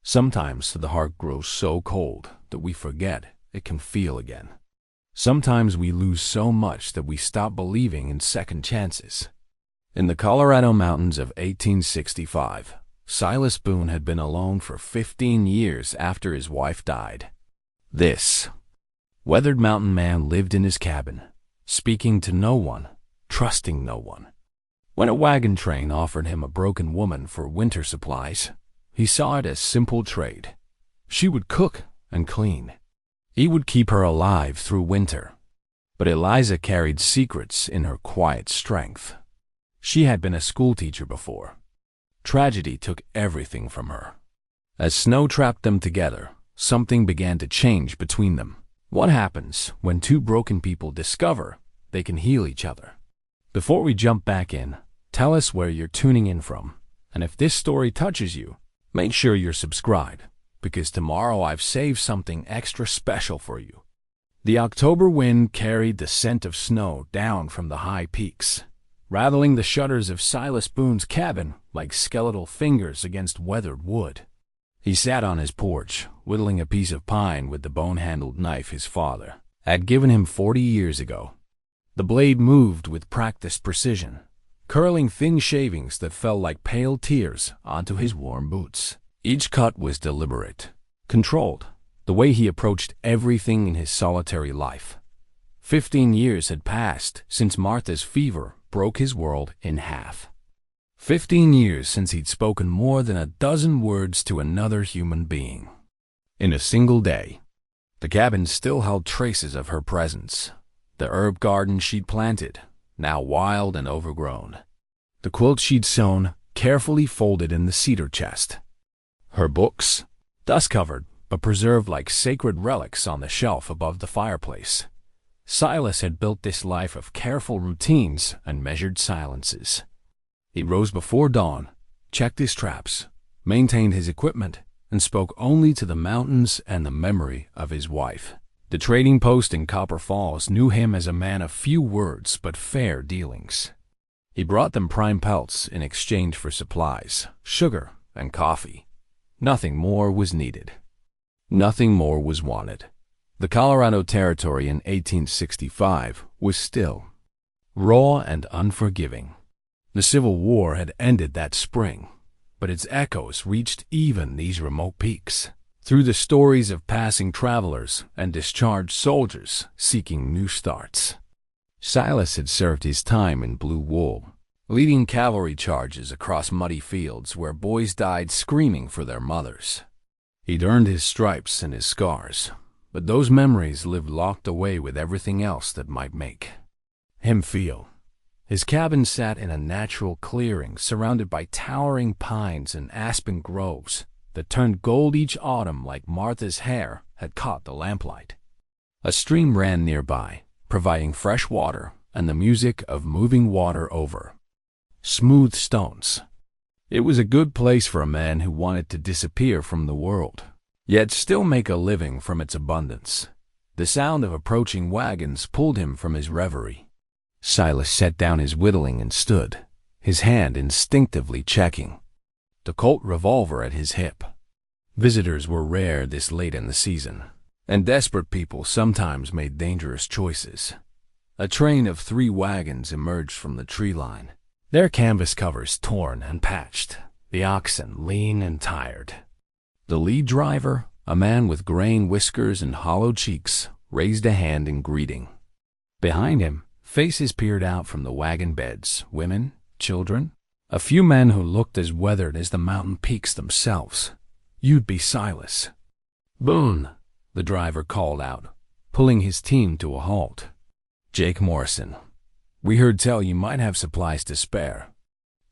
Sometimes the heart grows so cold that we forget it can feel again. Sometimes we lose so much that we stop believing in second chances. In the Colorado mountains of 1865, Silas Boone had been alone for 15 years after his wife died. This weathered mountain man lived in his cabin, speaking to no one, trusting no one. When a wagon train offered him a broken woman for winter supplies, he saw it as simple trade. She would cook and clean. He would keep her alive through winter. But Eliza carried secrets in her quiet strength. She had been a schoolteacher before. Tragedy took everything from her. As snow trapped them together, something began to change between them. What happens when two broken people discover they can heal each other? Before we jump back in, tell us where you're tuning in from. And if this story touches you, make sure you're subscribed, because tomorrow I've saved something extra special for you. The October wind carried the scent of snow down from the high peaks, rattling the shutters of Silas Boone's cabin like skeletal fingers against weathered wood. He sat on his porch, whittling a piece of pine with the bone-handled knife his father had given him 40 years ago. The blade moved with practiced precision, curling thin shavings that fell like pale tears onto his warm boots. Each cut was deliberate, controlled, the way he approached everything in his solitary life. 15 years had passed since Martha's fever broke his world in half. 15 years since he'd spoken more than a dozen words to another human being. In a single day, the cabin still held traces of her presence. The herb garden she'd planted, now wild and overgrown. The quilt she'd sewn, carefully folded in the cedar chest. Her books, dust-covered but preserved like sacred relics on the shelf above the fireplace. Silas had built this life of careful routines and measured silences. He rose before dawn, checked his traps, maintained his equipment, and spoke only to the mountains and the memory of his wife. The trading post in Copper Falls knew him as a man of few words but fair dealings. He brought them prime pelts in exchange for supplies, sugar, and coffee. Nothing more was needed. Nothing more was wanted. The Colorado Territory in 1865 was still, raw and unforgiving. The Civil War had ended that spring, but its echoes reached even these remote peaks, through the stories of passing travelers and discharged soldiers seeking new starts. Silas had served his time in blue wool, leading cavalry charges across muddy fields where boys died screaming for their mothers. He'd earned his stripes and his scars, but those memories lived locked away with everything else that might make him feel. His cabin sat in a natural clearing surrounded by towering pines and aspen groves that turned gold each autumn like Martha's hair had caught the lamplight. A stream ran nearby, providing fresh water and the music of moving water over smooth stones. It was a good place for a man who wanted to disappear from the world, yet still make a living from its abundance. The sound of approaching wagons pulled him from his reverie. Silas set down his whittling and stood, his hand instinctively checking the Colt revolver at his hip. Visitors were rare this late in the season, and desperate people sometimes made dangerous choices. A train of 3 wagons emerged from the tree line, their canvas covers torn and patched, the oxen lean and tired. The lead driver, a man with graying whiskers and hollow cheeks, raised a hand in greeting. Behind him, faces peered out from the wagon beds, women, children, a few men who looked as weathered as the mountain peaks themselves. "You'd be Silas." "Boone," the driver called out, pulling his team to a halt. "Jake Morrison. We heard tell you might have supplies to spare."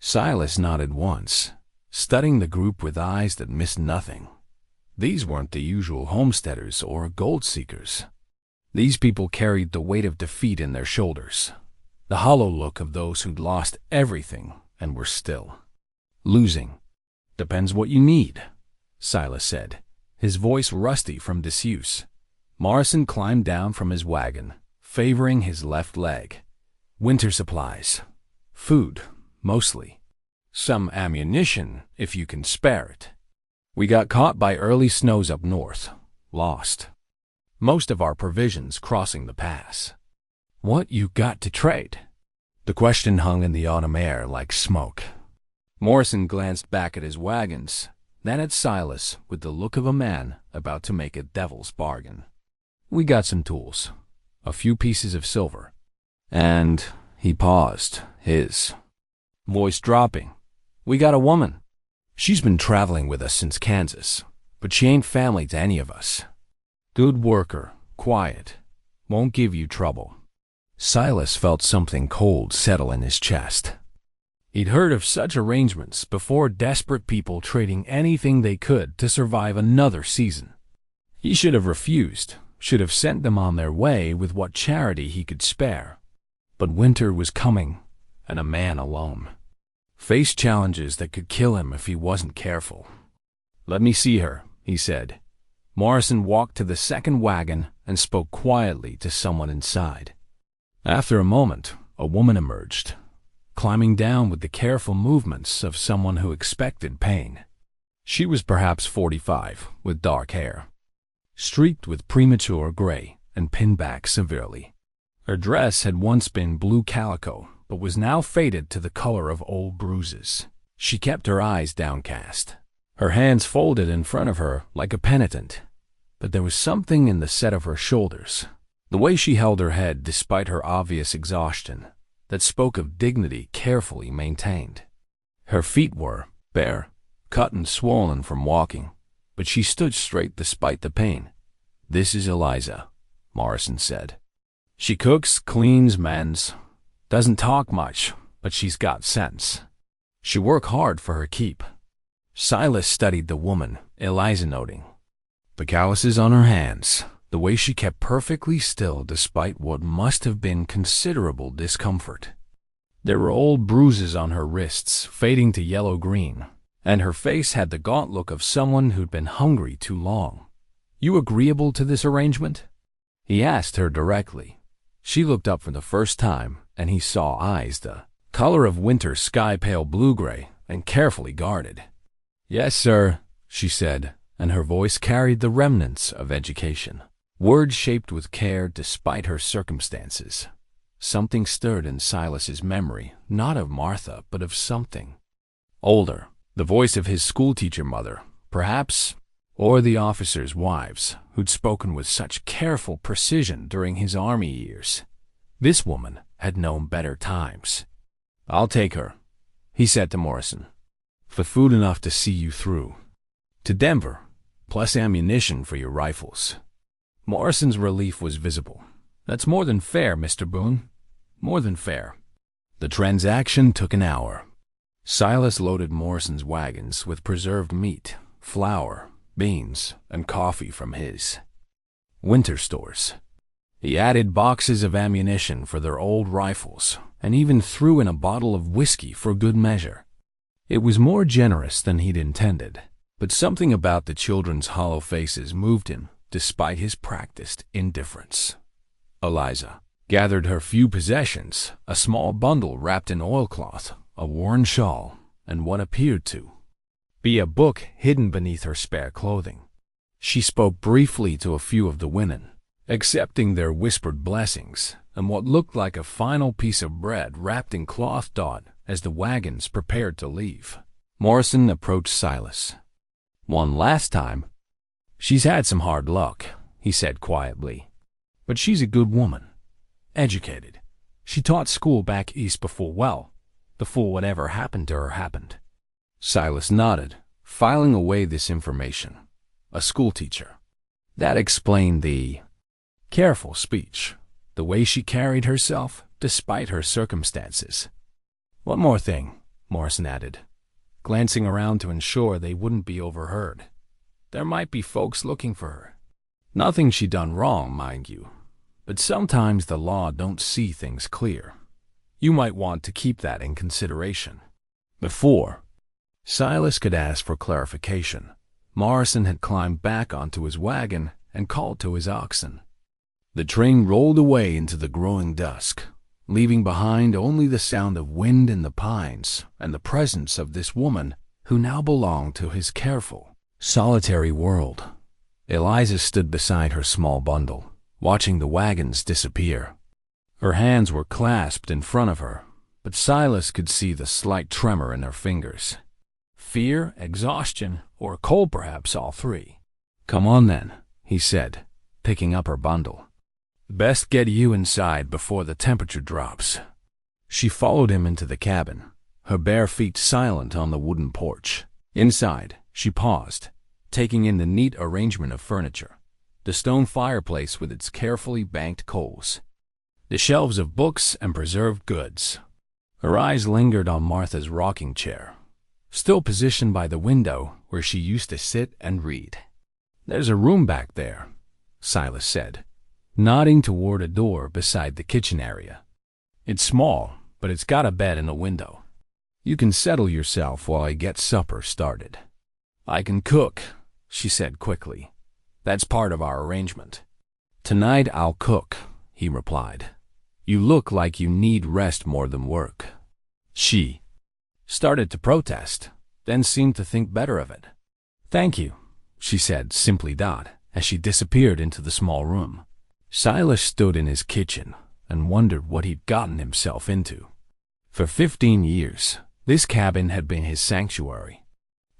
Silas nodded once, studying the group with eyes that missed nothing. These weren't the usual homesteaders or gold seekers. These people carried the weight of defeat in their shoulders, the hollow look of those who'd lost everything and were still losing. "Depends what you need," Silas said, his voice rusty from disuse. Morrison climbed down from his wagon, favoring his left leg. "Winter supplies. Food, mostly. Some ammunition, if you can spare it." We got caught by early snows up north, lost. Most of our provisions crossing the pass. What you got to trade? The question hung in the autumn air like smoke. Morrison glanced back at his wagons, then at Silas with the look of a man about to make a devil's bargain. We got some tools, a few pieces of silver, and he paused, his voice dropping. We got a woman. She's been traveling with us since Kansas, but she ain't family to any of us. Good worker, quiet, won't give you trouble. Silas felt something cold settle in his chest. He'd heard of such arrangements before, desperate people trading anything they could to survive another season. He should have refused, should have sent them on their way with what charity he could spare. But winter was coming, and a man alone faced challenges that could kill him if he wasn't careful. Let me see her, he said. Morrison walked to the second wagon and spoke quietly to someone inside. After a moment, a woman emerged, climbing down with the careful movements of someone who expected pain. She was perhaps 45, with dark hair, streaked with premature gray and pinned back severely. Her dress had once been blue calico, but was now faded to the color of old bruises. She kept her eyes downcast, her hands folded in front of her like a penitent. But there was something in the set of her shoulders, the way she held her head despite her obvious exhaustion, that spoke of dignity carefully maintained. Her feet were bare, cut and swollen from walking, but she stood straight despite the pain. This is Eliza, Morrison said. She cooks, cleans, mends, doesn't talk much, but she's got sense. She work hard for her keep. Silas studied the woman, Eliza noting the calluses on her hands, the way she kept perfectly still despite what must have been considerable discomfort. There were old bruises on her wrists, fading to yellow-green, and her face had the gaunt look of someone who'd been hungry too long. You agreeable to this arrangement? He asked her directly. She looked up for the first time, and he saw eyes the color of winter sky-pale blue-gray and carefully guarded. Yes, sir, she said, and her voice carried the remnants of education. Words shaped with care despite her circumstances. Something stirred in Silas's memory, not of Martha, but of something older, the voice of his schoolteacher mother, perhaps, or the officers' wives, who'd spoken with such careful precision during his army years. This woman had known better times. I'll take her, he said to Morrison, for food enough to see you through to Denver, plus ammunition for your rifles. Morrison's relief was visible. That's more than fair, Mr. Boone. More than fair. The transaction took an hour. Silas loaded Morrison's wagons with preserved meat, flour, beans, and coffee from his winter stores. He added boxes of ammunition for their old rifles, and even threw in a bottle of whiskey for good measure. It was more generous than he'd intended, but something about the children's hollow faces moved him, despite his practiced indifference. Eliza gathered her few possessions, a small bundle wrapped in oilcloth, a worn shawl, and what appeared to be a book hidden beneath her spare clothing. She spoke briefly to a few of the women, accepting their whispered blessings, and what looked like a final piece of bread wrapped in cloth dot as the wagons prepared to leave. Morrison approached Silas. One last time. She's had some hard luck, he said quietly. But she's a good woman. Educated. She taught school back east before whatever happened to her happened. Silas nodded, filing away this information. A schoolteacher. That explained the careful speech, the way she carried herself despite her circumstances. One more thing, Morrison added, glancing around to ensure they wouldn't be overheard. There might be folks looking for her. Nothing she done wrong, mind you, but sometimes the law don't see things clear. You might want to keep that in consideration. Before Silas could ask for clarification, Morrison had climbed back onto his wagon and called to his oxen. The train rolled away into the growing dusk, leaving behind only the sound of wind in the pines and the presence of this woman who now belonged to his careful, Solitary world. Eliza stood beside her small bundle, watching the wagons disappear. Her hands were clasped in front of her, but Silas could see the slight tremor in her fingers. Fear, exhaustion, or cold, perhaps all three. "Come on then," he said, picking up her bundle. "Best get you inside before the temperature drops." She followed him into the cabin, her bare feet silent on the wooden porch. Inside, she paused, taking in the neat arrangement of furniture, the stone fireplace with its carefully banked coals, the shelves of books and preserved goods. Her eyes lingered on Martha's rocking chair, still positioned by the window where she used to sit and read. "There's a room back there," Silas said, nodding toward a door beside the kitchen area. "It's small, but it's got a bed and a window. You can settle yourself while I get supper started." "I can cook," she said quickly. "That's part of our arrangement." "Tonight I'll cook," he replied. "You look like you need rest more than work." She started to protest, then seemed to think better of it. "Thank you," she said simply, as she disappeared into the small room. Silas stood in his kitchen and wondered what he'd gotten himself into. For 15 years, this cabin had been his sanctuary,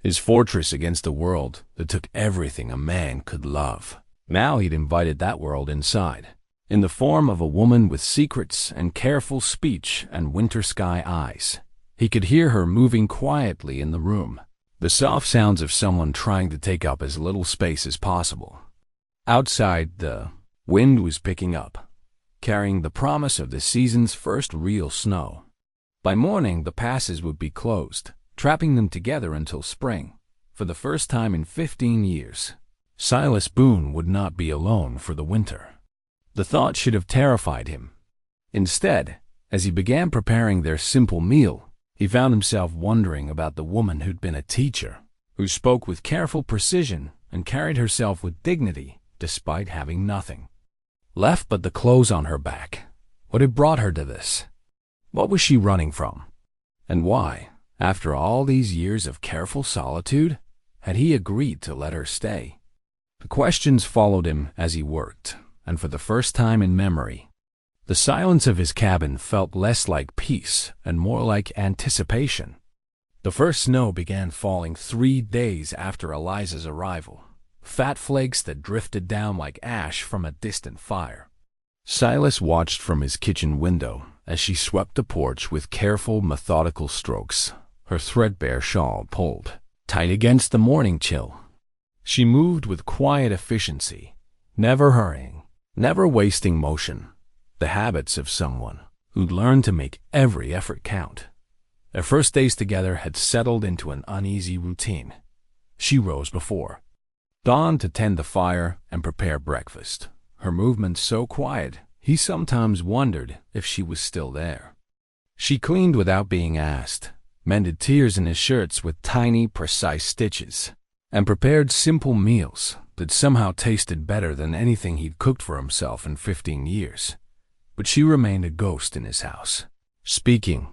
his fortress against a world that took everything a man could love. Now he'd invited that world inside, in the form of a woman with secrets and careful speech and winter sky eyes. He could hear her moving quietly in the room, the soft sounds of someone trying to take up as little space as possible. Outside, the wind was picking up, carrying the promise of the season's first real snow. By morning, the passes would be closed, trapping them together until spring. For the first time in 15 years, Silas Boone would not be alone for the winter. The thought should have terrified him. Instead, as he began preparing their simple meal, he found himself wondering about the woman who'd been a teacher, who spoke with careful precision and carried herself with dignity despite having nothing left but the clothes on her back. What had brought her to this? What was she running from? And why, after all these years of careful solitude, had he agreed to let her stay? The questions followed him as he worked, and for the first time in memory, the silence of his cabin felt less like peace and more like anticipation. The first snow began falling 3 days after Eliza's arrival, fat flakes that drifted down like ash from a distant fire. Silas watched from his kitchen window as she swept the porch with careful, methodical strokes, her threadbare shawl pulled tight against the morning chill. She moved with quiet efficiency, never hurrying, never wasting motion, the habits of someone who'd learned to make every effort count. Their first days together had settled into an uneasy routine. She rose before dawn to tend the fire and prepare breakfast, her movements so quiet he sometimes wondered if she was still there. She cleaned without being asked, mended tears in his shirts with tiny, precise stitches, and prepared simple meals that somehow tasted better than anything he'd cooked for himself in 15 years. But she remained a ghost in his house, speaking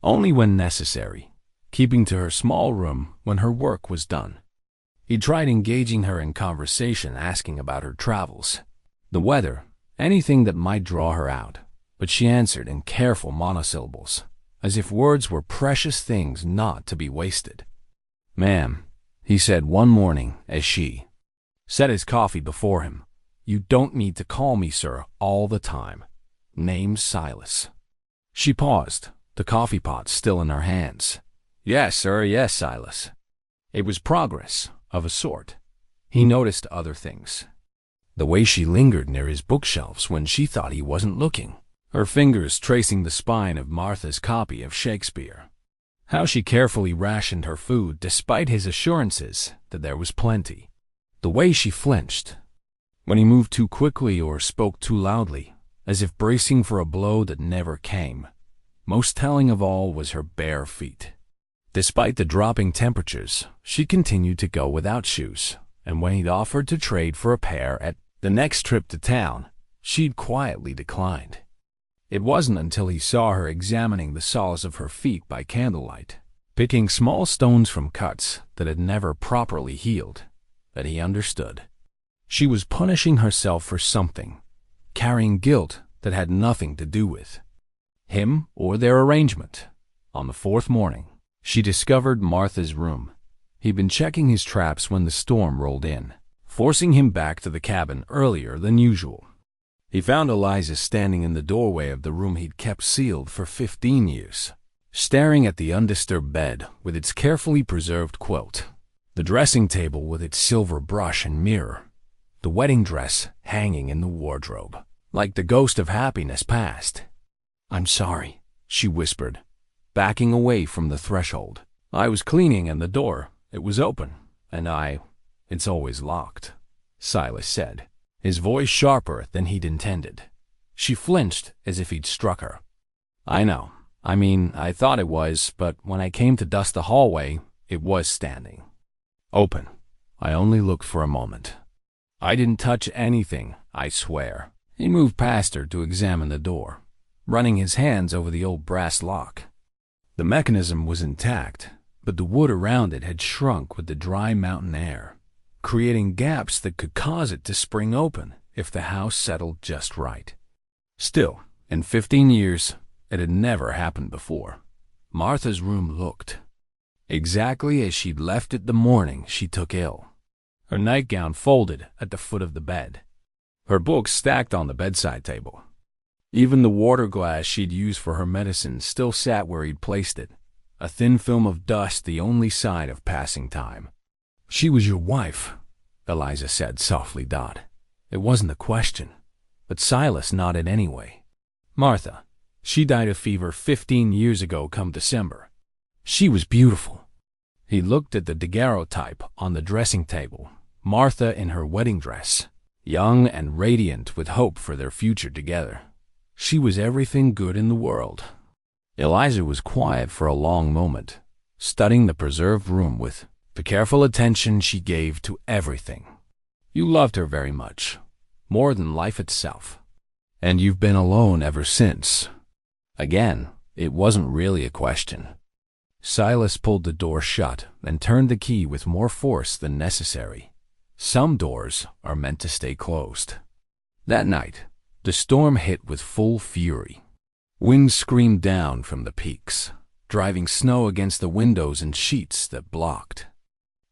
only when necessary, keeping to her small room when her work was done. He tried engaging her in conversation, asking about her travels, the weather, anything that might draw her out, but she answered in careful monosyllables, as if words were precious things not to be wasted. "Ma'am," he said one morning as she set his coffee before him, "you don't need to call me sir all the time. Name's Silas." She paused, the coffee pot still in her hands. "Yes, sir, yes, Silas." It was progress, of a sort. He noticed other things. The way she lingered near his bookshelves when she thought he wasn't looking, her fingers tracing the spine of Martha's copy of Shakespeare. How she carefully rationed her food despite his assurances that there was plenty. The way she flinched when he moved too quickly or spoke too loudly, as if bracing for a blow that never came. Most telling of all was her bare feet. Despite the dropping temperatures, she continued to go without shoes, and when he'd offered to trade for a pair at the next trip to town, she'd quietly declined. It wasn't until he saw her examining the soles of her feet by candlelight, picking small stones from cuts that had never properly healed, that he understood. She was punishing herself for something, carrying guilt that had nothing to do with him or their arrangement. On the fourth morning, she discovered Martha's room. He'd been checking his traps when the storm rolled in, forcing him back to the cabin earlier than usual. He found Eliza standing in the doorway of the room he'd kept sealed for 15 years, staring at the undisturbed bed with its carefully preserved quilt, the dressing table with its silver brush and mirror, the wedding dress hanging in the wardrobe, like the ghost of happiness past. "I'm sorry," she whispered, backing away from the threshold. "I was cleaning and the door, it was open, and it's always locked," Silas said, his voice sharper than he'd intended. She flinched as if he'd struck her. "I know. I mean, I thought it was, but when I came to dust the hallway, it was standing open. I only looked for a moment. I didn't touch anything, I swear." He moved past her to examine the door, running his hands over the old brass lock. The mechanism was intact, but the wood around it had shrunk with the dry mountain air, creating gaps that could cause it to spring open if the house settled just right. Still, in 15 years, it had never happened before. Martha's room looked exactly as she'd left it the morning she took ill. Her nightgown folded at the foot of the bed, her books stacked on the bedside table. Even the water glass she'd used for her medicine still sat where he'd placed it, a thin film of dust the only sign of passing time. "She was your wife," Eliza said softly. It wasn't a question, but Silas nodded anyway. "Martha. She died of fever 15 years ago come December. She was beautiful." He looked at the daguerreotype on the dressing table, Martha in her wedding dress, young and radiant with hope for their future together. She was everything good in the world. Eliza was quiet for a long moment, studying the preserved room with the careful attention she gave to everything. "You loved her very much, more than life itself. And you've been alone ever since." Again, it wasn't really a question. Silas pulled the door shut and turned the key with more force than necessary. Some doors are meant to stay closed. That night, the storm hit with full fury. Wind screamed down from the peaks, driving snow against the windows and sheets that blocked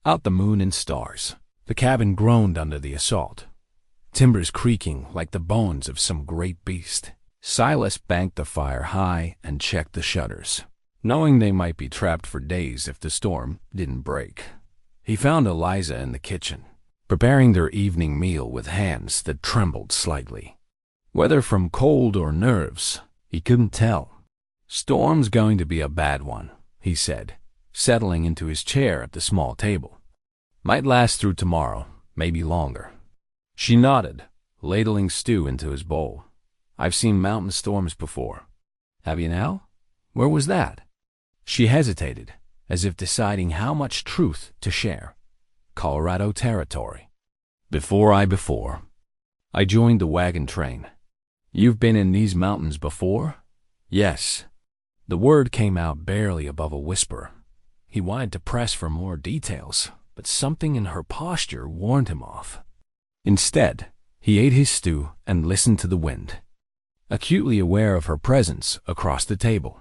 out the moon and stars. The cabin groaned under the assault, timbers creaking like the bones of some great beast. Silas banked the fire high and checked the shutters, knowing they might be trapped for days if the storm didn't break. He found Eliza in the kitchen, preparing their evening meal with hands that trembled slightly. Whether from cold or nerves, he couldn't tell. "Storm's going to be a bad one," he said, settling into his chair at the small table. "Might last through tomorrow, maybe longer." She nodded, ladling stew into his bowl. "I've seen mountain storms before." "Have you now? Where was that?" She hesitated, as if deciding how much truth to share. "Colorado Territory. Before I joined the wagon train." "You've been in these mountains before?" "Yes." The word came out barely above a whisper. He wanted to press for more details, but something in her posture warned him off. Instead, he ate his stew and listened to the wind, acutely aware of her presence across the table.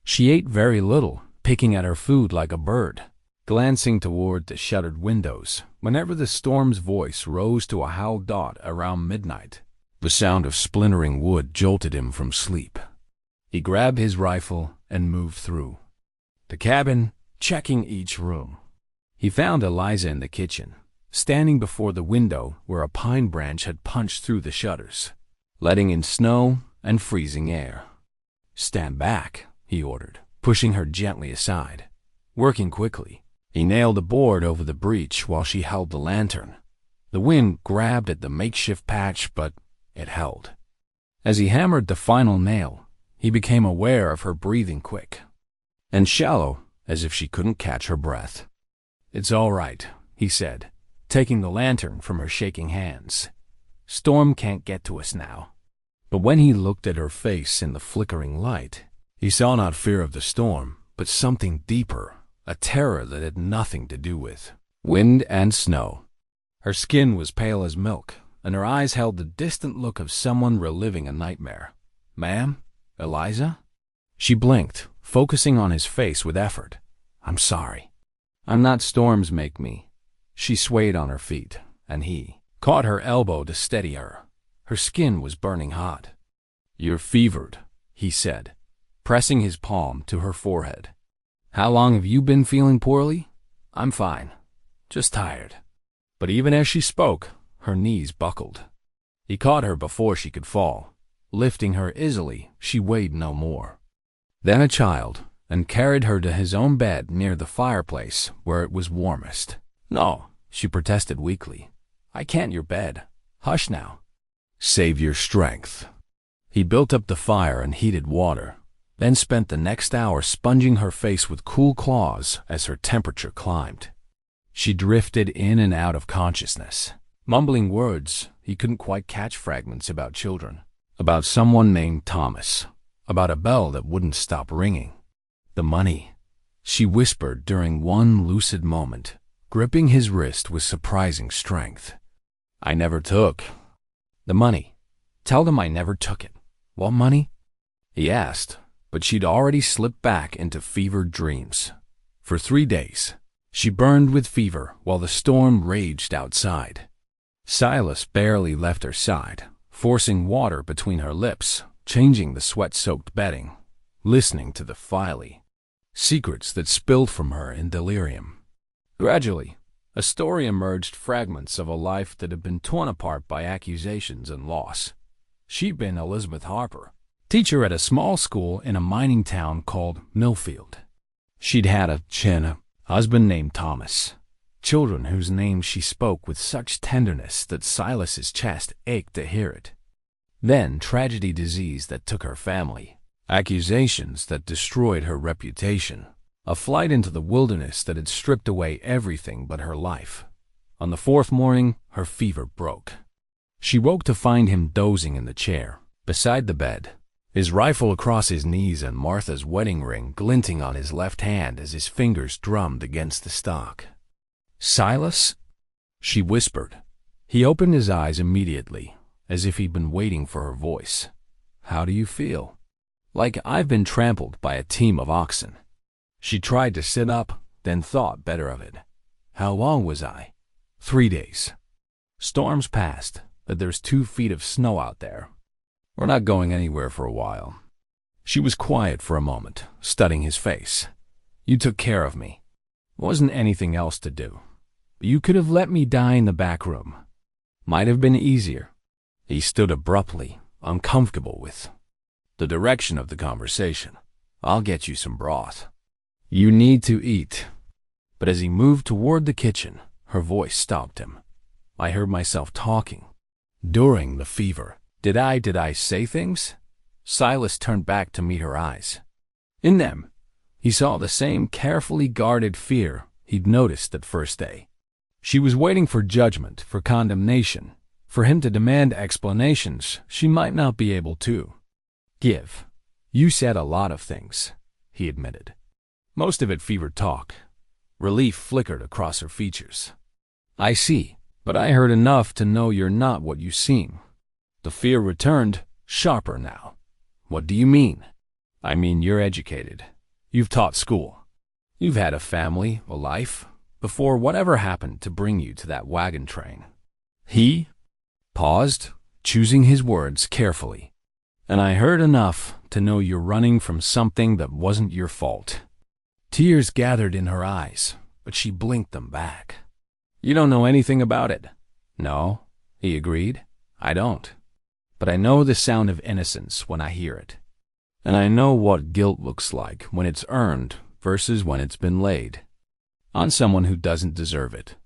She ate very little, picking at her food like a bird, glancing toward the shuttered windows whenever the storm's voice rose to a howl dot around midnight. The sound of splintering wood jolted him from sleep. He grabbed his rifle and moved through the cabin, checking each room. He found Eliza in the kitchen, standing before the window where a pine branch had punched through the shutters, letting in snow and freezing air. "Stand back," he ordered, pushing her gently aside. Working quickly, he nailed a board over the breach while she held the lantern. The wind grabbed at the makeshift patch, but it held. As he hammered the final nail, he became aware of her breathing quick and shallow, as if she couldn't catch her breath. "It's all right," he said, taking the lantern from her shaking hands. "Storm can't get to us now." But when he looked at her face in the flickering light, he saw not fear of the storm, but something deeper a terror that had nothing to do with wind and snow. Her skin was pale as milk, and her eyes held the distant look of someone reliving a nightmare. "Ma'am? Eliza?" She blinked, focusing on his face with effort. "I'm sorry. I'm not. Storms make me." She swayed on her feet, and he caught her elbow to steady her. Her skin was burning hot. "You're fevered," he said, pressing his palm to her forehead. "How long have you been feeling poorly?" "I'm fine. Just tired." But even as she spoke, her knees buckled. He caught her before she could fall. Lifting her easily, she weighed no more. Then a child, and carried her to his own bed near the fireplace where it was warmest. "No," she protested weakly. "I can't your bed. Hush now." "Save your strength." He built up the fire and heated water, then spent the next hour sponging her face with cool claws as her temperature climbed. She drifted in and out of consciousness, mumbling words he couldn't quite catch, fragments about children, about someone named Thomas, about a bell that wouldn't stop ringing. "The money," she whispered during one lucid moment, gripping his wrist with surprising strength. "I never took." "The money. Tell them I never took it." "What money?" he asked, but she'd already slipped back into fevered dreams. For 3 days, she burned with fever while the storm raged outside. Silas barely left her side, forcing water between her lips, changing the sweat-soaked bedding, listening to the fiery secrets that spilled from her in delirium. Gradually, a story emerged, fragments of a life that had been torn apart by accusations and loss. She'd been Elizabeth Harper, teacher at a small school in a mining town called Millfield. She'd had a husband named Thomas, children whose names she spoke with such tenderness that Silas's chest ached to hear it. Then tragedy, disease that took her family, accusations that destroyed her reputation, a flight into the wilderness that had stripped away everything but her life. On the 4th morning, her fever broke. She woke to find him dozing in the chair, beside the bed, his rifle across his knees and Martha's wedding ring glinting on his left hand as his fingers drummed against the stock. "Silas?" she whispered. He opened his eyes immediately, as if he'd been waiting for her voice. "How do you feel?" "Like I've been trampled by a team of oxen." She tried to sit up, then thought better of it. "How long was I?" 3 days. Storms passed, but there's 2 feet of snow out there. We're not going anywhere for a while." She was quiet for a moment, studying his face. "You took care of me. Wasn't anything else to do. But you could have let me die in the back room. Might have been easier." He stood abruptly, uncomfortable with the direction of the conversation. "I'll get you some broth. You need to eat." But as he moved toward the kitchen, her voice stopped him. "I heard myself talking during the fever. Did I say things?" Silas turned back to meet her eyes. In them, he saw the same carefully guarded fear he'd noticed that first day. She was waiting for judgment, for condemnation, for him to demand explanations she might not be able to give. "You said a lot of things," he admitted. Most of it fever talk. Relief flickered across her features. "I see, but I heard enough to know you're not what you seem." The fear returned, sharper now. "What do you mean?" "I mean you're educated. You've taught school. You've had a family, a life, before whatever happened to bring you to that wagon train." He paused, choosing his words carefully. "And I heard enough to know you're running from something that wasn't your fault." Tears gathered in her eyes, but she blinked them back. "You don't know anything about it." "No," he agreed. "I don't. But I know the sound of innocence when I hear it. And I know what guilt looks like when it's earned versus when it's been laid on someone who doesn't deserve it."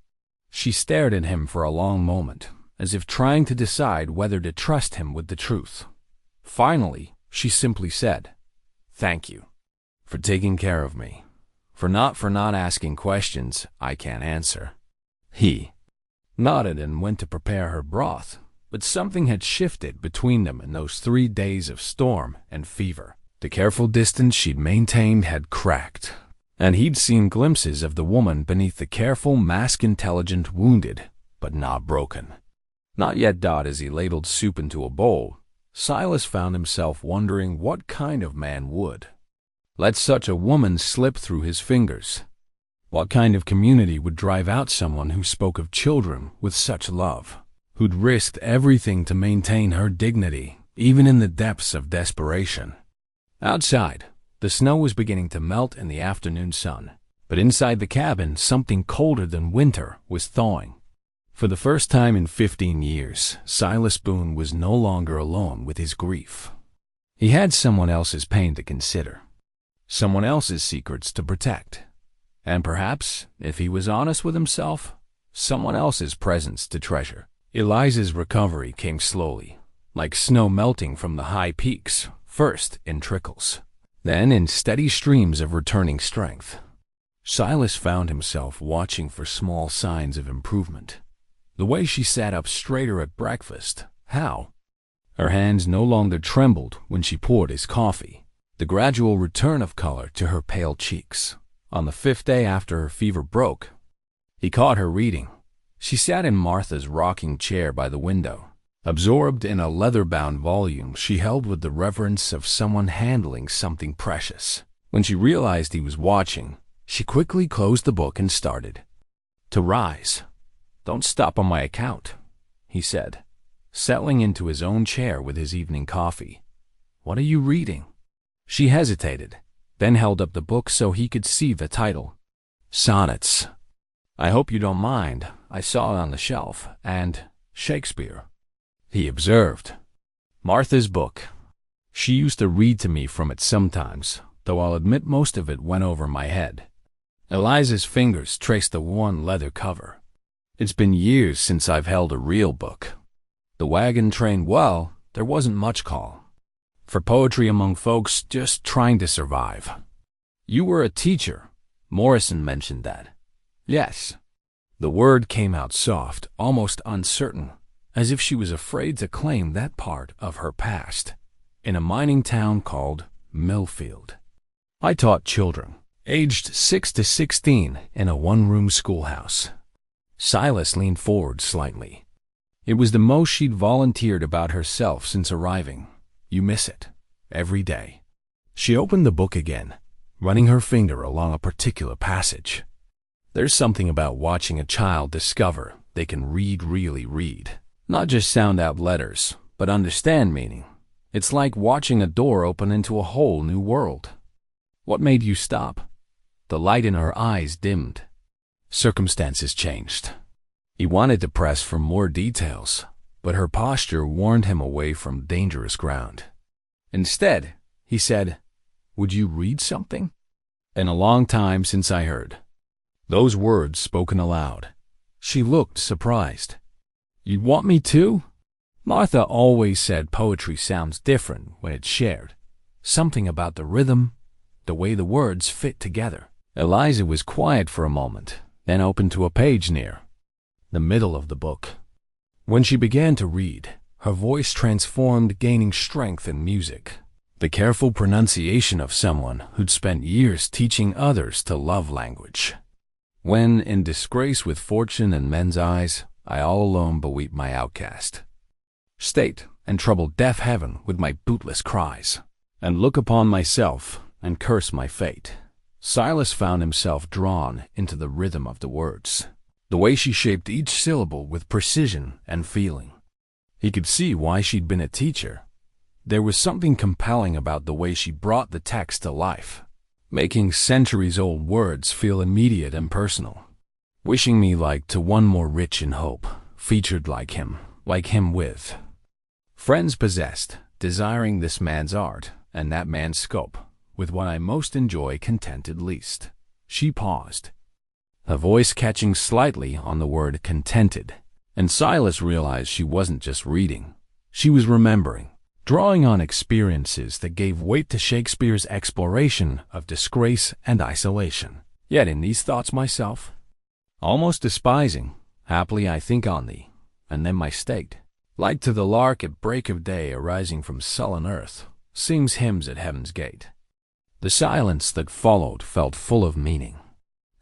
She stared at him for a long moment, as if trying to decide whether to trust him with the truth. Finally, she simply said, "Thank you for taking care of me, for not asking questions I can't answer." He nodded and went to prepare her broth, but something had shifted between them in those 3 days of storm and fever. The careful distance she'd maintained had cracked. And he'd seen glimpses of the woman beneath the careful mask, intelligent, wounded, but not broken. Not yet. As he ladled soup into a bowl, Silas found himself wondering what kind of man would let such a woman slip through his fingers. What kind of community would drive out someone who spoke of children with such love, who'd risked everything to maintain her dignity, even in the depths of desperation? Outside, the snow was beginning to melt in the afternoon sun, but inside the cabin, something colder than winter was thawing. For the first time in 15 years, Silas Boone was no longer alone with his grief. He had someone else's pain to consider, someone else's secrets to protect, and perhaps, if he was honest with himself, someone else's presence to treasure. Eliza's recovery came slowly, like snow melting from the high peaks, first in trickles, then in steady streams of returning strength. Silas found himself watching for small signs of improvement. The way she sat up straighter at breakfast, how her hands no longer trembled when she poured his coffee, the gradual return of color to her pale cheeks. On the 5th day after her fever broke, he caught her reading. She sat in Martha's rocking chair by the window, absorbed in a leather-bound volume she held with the reverence of someone handling something precious. When she realized he was watching, she quickly closed the book and started to rise. "Don't stop on my account," he said, settling into his own chair with his evening coffee. "What are you reading?" She hesitated, then held up the book so he could see the title. "Sonnets. I hope you don't mind. I saw it on the shelf. And Shakespeare," he observed. "Martha's book. She used to read to me from it sometimes, though I'll admit most of it went over my head." Eliza's fingers traced the worn leather cover. "It's been years since I've held a real book. The wagon train, well, there wasn't much call for poetry among folks just trying to survive." "You were a teacher. Morrison mentioned that." "Yes." The word came out soft, almost uncertain, as if she was afraid to claim that part of her past. "In a mining town called Millfield. I taught children, aged 6 to 16, in a one-room schoolhouse." Silas leaned forward slightly. It was the most she'd volunteered about herself since arriving. "You miss it. Every day." She opened the book again, running her finger along a particular passage. "There's something about watching a child discover they can really read. Not just sound out letters, but understand meaning. It's like watching a door open into a whole new world." "What made you stop?" The light in her eyes dimmed. Circumstances changed. He wanted to press for more details, but her posture warned him away from dangerous ground. Instead, he said, "Would you read something?" "In a long time since I heard." Those words spoken aloud. She looked surprised. "You'd want me to?" Martha always said poetry sounds different when it's shared. Something about the rhythm, the way the words fit together. Eliza was quiet for a moment, then opened to a page near the middle of the book. When she began to read, her voice transformed, gaining strength and music. The careful pronunciation of someone who'd spent years teaching others to love language. "When, in disgrace with fortune and men's eyes, I all alone beweep my outcast state, and trouble deaf heaven with my bootless cries, and look upon myself and curse my fate." Silas found himself drawn into the rhythm of the words, the way she shaped each syllable with precision and feeling. He could see why she'd been a teacher. There was something compelling about the way she brought the text to life, making centuries-old words feel immediate and personal. "Wishing me like to one more rich in hope, featured like him with friends possessed, desiring this man's art and that man's scope, with what I most enjoy contented least." She paused, her voice catching slightly on the word contented, and Silas realized she wasn't just reading. She was remembering, drawing on experiences that gave weight to Shakespeare's exploration of disgrace and isolation. "Yet in these thoughts myself, almost despising, haply I think on thee, and then my state, like to the lark at break of day arising from sullen earth, sings hymns at heaven's gate. The silence that followed felt full of meaning.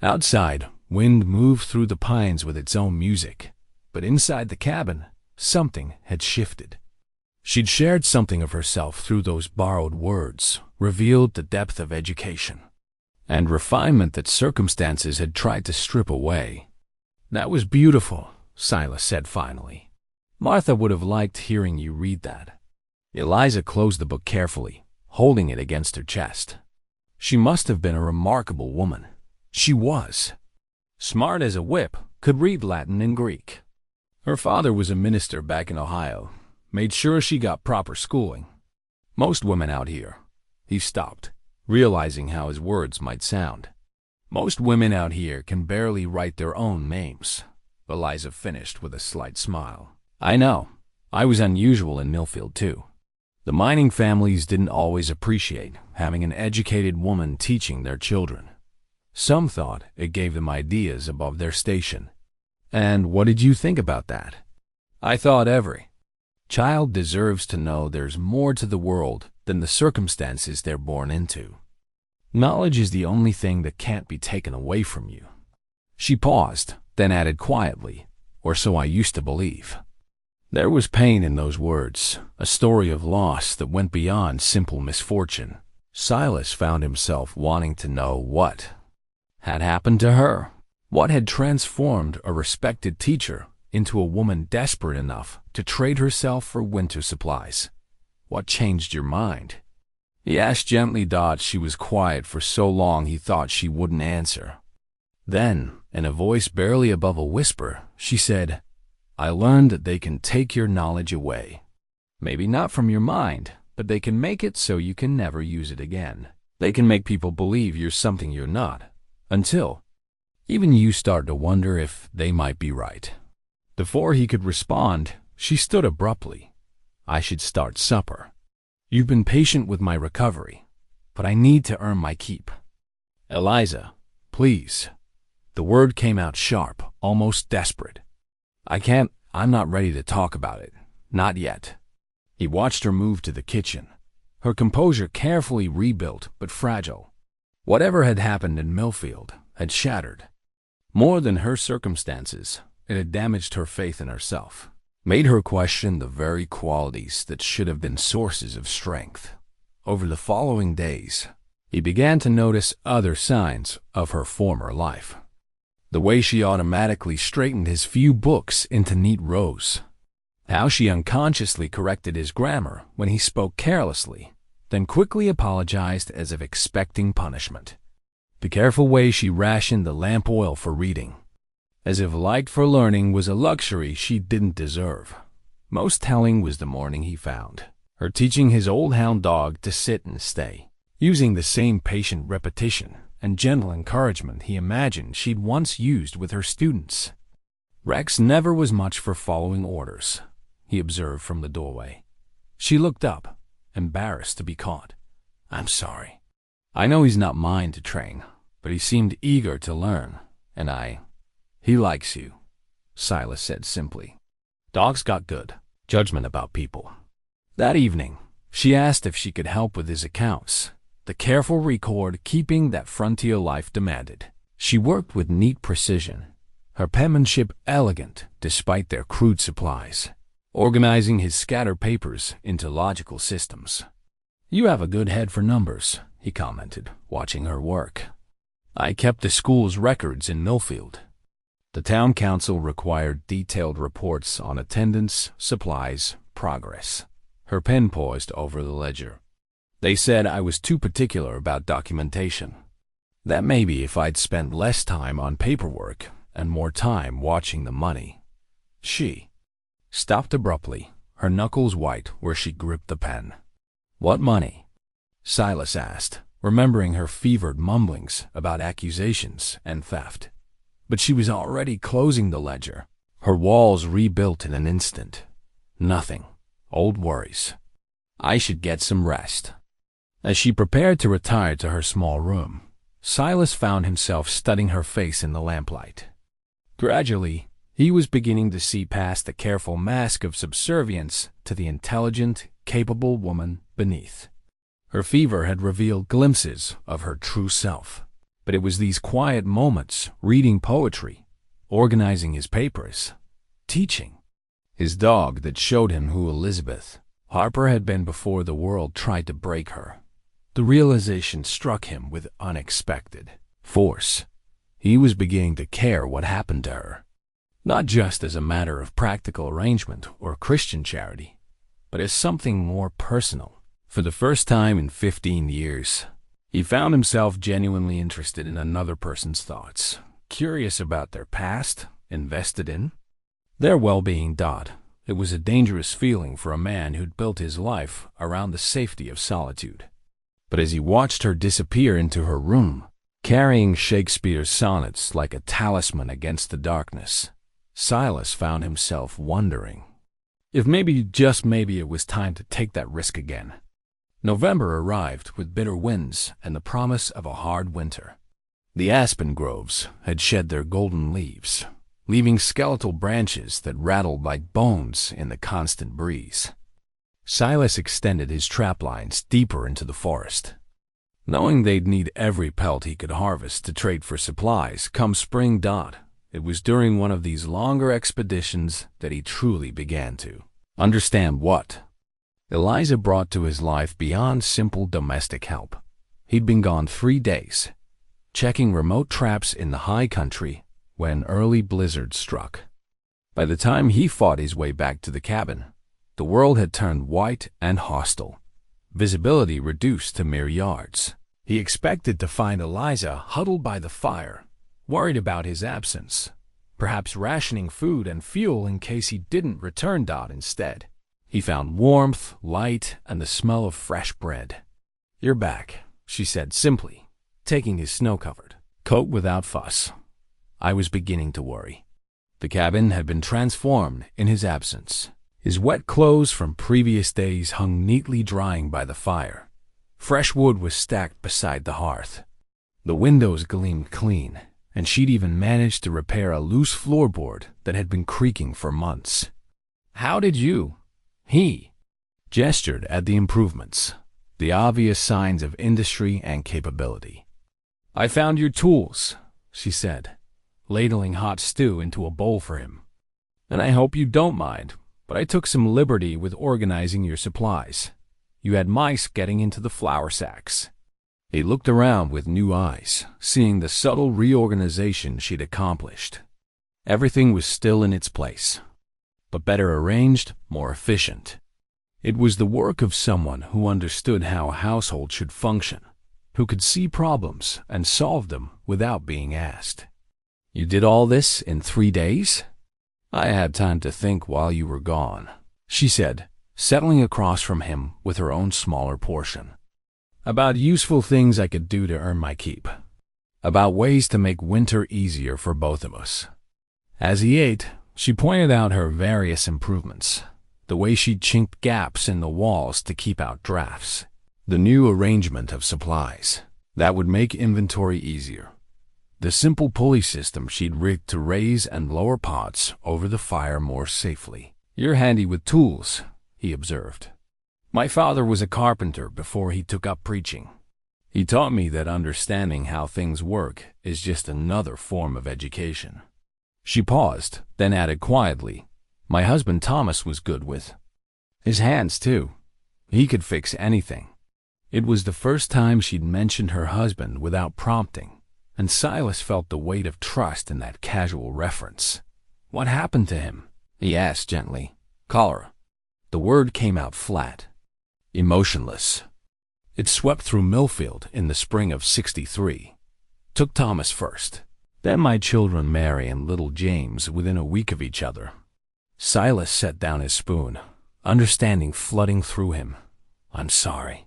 Outside, wind moved through the pines with its own music, but inside the cabin, something had shifted. She'd shared something of herself through those borrowed words, revealed the depth of education and refinement that circumstances had tried to strip away. "That was beautiful," Silas said finally. "Martha would have liked hearing you read that." Eliza closed the book carefully, holding it against her chest. She must have been a remarkable woman. She was. Smart as a whip, could read Latin and Greek. Her father was a minister back in Ohio, made sure she got proper schooling. Most women out here. He stopped, realizing how his words might sound. Most women out here can barely write their own names, Eliza finished with a slight smile. I know. I was unusual in Millfield, too. The mining families didn't always appreciate having an educated woman teaching their children. Some thought it gave them ideas above their station. And what did you think about that? I thought every child deserves to know there's more to the world than the circumstances they're born into. Knowledge is the only thing that can't be taken away from you. She paused, then added quietly, or so I used to believe. There was pain in those words, a story of loss that went beyond simple misfortune. Silas found himself wanting to know what had happened to her. What had transformed a respected teacher into a woman desperate enough to trade herself for winter supplies? What changed your mind? He asked gently. She was quiet for so long he thought she wouldn't answer. Then, in a voice barely above a whisper, she said, I learned that they can take your knowledge away. Maybe not from your mind, but they can make it so you can never use it again. They can make people believe you're something you're not, until even you start to wonder if they might be right. Before he could respond, she stood abruptly. I should start supper. You've been patient with my recovery, but I need to earn my keep. Eliza, please. The word came out sharp, almost desperate. I'm not ready to talk about it. Not yet. He watched her move to the kitchen, her composure carefully rebuilt but fragile. Whatever had happened in Millfield had shattered. More than her circumstances, it had damaged her faith in herself, made her question the very qualities that should have been sources of strength. Over the following days, he began to notice other signs of her former life. The way she automatically straightened his few books into neat rows. How she unconsciously corrected his grammar when he spoke carelessly, then quickly apologized as if expecting punishment. The careful way she rationed the lamp oil for reading, as if light for learning was a luxury she didn't deserve. Most telling was the morning he found her teaching his old hound dog to sit and stay, using the same patient repetition and gentle encouragement he imagined she'd once used with her students. Rex never was much for following orders, he observed from the doorway. She looked up, embarrassed to be caught. I'm sorry. I know he's not mine to train, but he seemed eager to learn, and he likes you, Silas said simply. Dogs got good judgment about people. That evening, she asked if she could help with his accounts, the careful record keeping that frontier life demanded. She worked with neat precision, her penmanship elegant despite their crude supplies, organizing his scattered papers into logical systems. You have a good head for numbers, he commented, watching her work. I kept the school's records in Millfield. The town council required detailed reports on attendance, supplies, progress. Her pen poised over the ledger. They said I was too particular about documentation. That maybe if I'd spent less time on paperwork and more time watching the money. She stopped abruptly, her knuckles white where she gripped the pen. What money? Silas asked, remembering her fevered mumblings about accusations and theft. But she was already closing the ledger, her walls rebuilt in an instant. Nothing. Old worries. I should get some rest. As she prepared to retire to her small room, Silas found himself studying her face in the lamplight. Gradually, he was beginning to see past the careful mask of subservience to the intelligent, capable woman beneath. Her fever had revealed glimpses of her true self. But it was these quiet moments, reading poetry, organizing his papers, teaching his dog, that showed him who Elizabeth Harper had been before the world tried to break her. The realization struck him with unexpected force. He was beginning to care what happened to her, not just as a matter of practical arrangement or Christian charity, but as something more personal. For the first time in 15 years, he found himself genuinely interested in another person's thoughts, curious about their past, invested in their well-being. It was a dangerous feeling for a man who'd built his life around the safety of solitude. But as he watched her disappear into her room, carrying Shakespeare's sonnets like a talisman against the darkness, Silas found himself wondering if maybe, just maybe, it was time to take that risk again. November arrived with bitter winds and the promise of a hard winter. The aspen groves had shed their golden leaves, leaving skeletal branches that rattled like bones in the constant breeze. Silas extended his trap lines deeper into the forest, knowing they'd need every pelt he could harvest to trade for supplies come spring. It was during one of these longer expeditions that he truly began to understand what Eliza brought to his life beyond simple domestic help. He'd been gone 3 days, checking remote traps in the high country when early blizzard struck. By the time he fought his way back to the cabin, the world had turned white and hostile, visibility reduced to mere yards. He expected to find Eliza huddled by the fire, worried about his absence, perhaps rationing food and fuel in case he didn't return. Instead, he found warmth, light, and the smell of fresh bread. "You're back," she said simply, taking his snow-covered coat without fuss. I was beginning to worry. The cabin had been transformed in his absence. His wet clothes from previous days hung neatly drying by the fire. Fresh wood was stacked beside the hearth. The windows gleamed clean, and she'd even managed to repair a loose floorboard that had been creaking for months. "How did you?" He gestured at the improvements, the obvious signs of industry and capability. "I found your tools," she said, ladling hot stew into a bowl for him. "And I hope you don't mind, but I took some liberty with organizing your supplies. You had mice getting into the flour sacks." He looked around with new eyes, seeing the subtle reorganization she'd accomplished. Everything was still in its place, but better arranged, more efficient. It was the work of someone who understood how a household should function, who could see problems and solve them without being asked. "You did all this in 3 days?" "I had time to think while you were gone," she said, settling across from him with her own smaller portion. "About useful things I could do to earn my keep. About ways to make winter easier for both of us." As he ate, she pointed out her various improvements, the way she'd chinked gaps in the walls to keep out drafts, the new arrangement of supplies that would make inventory easier, the simple pulley system she'd rigged to raise and lower pots over the fire more safely. "You're handy with tools," he observed. "My father was a carpenter before he took up preaching. He taught me that understanding how things work is just another form of education." She paused, then added quietly, "My husband Thomas was good with his hands, too. He could fix anything." It was the first time she'd mentioned her husband without prompting, and Silas felt the weight of trust in that casual reference. "What happened to him?" he asked gently. "Cholera." The word came out flat, emotionless. It swept through Millfield in the spring of '63. "Took Thomas first. Then my children Mary and little James within a week of each other." Silas set down his spoon, understanding flooding through him. "I'm sorry."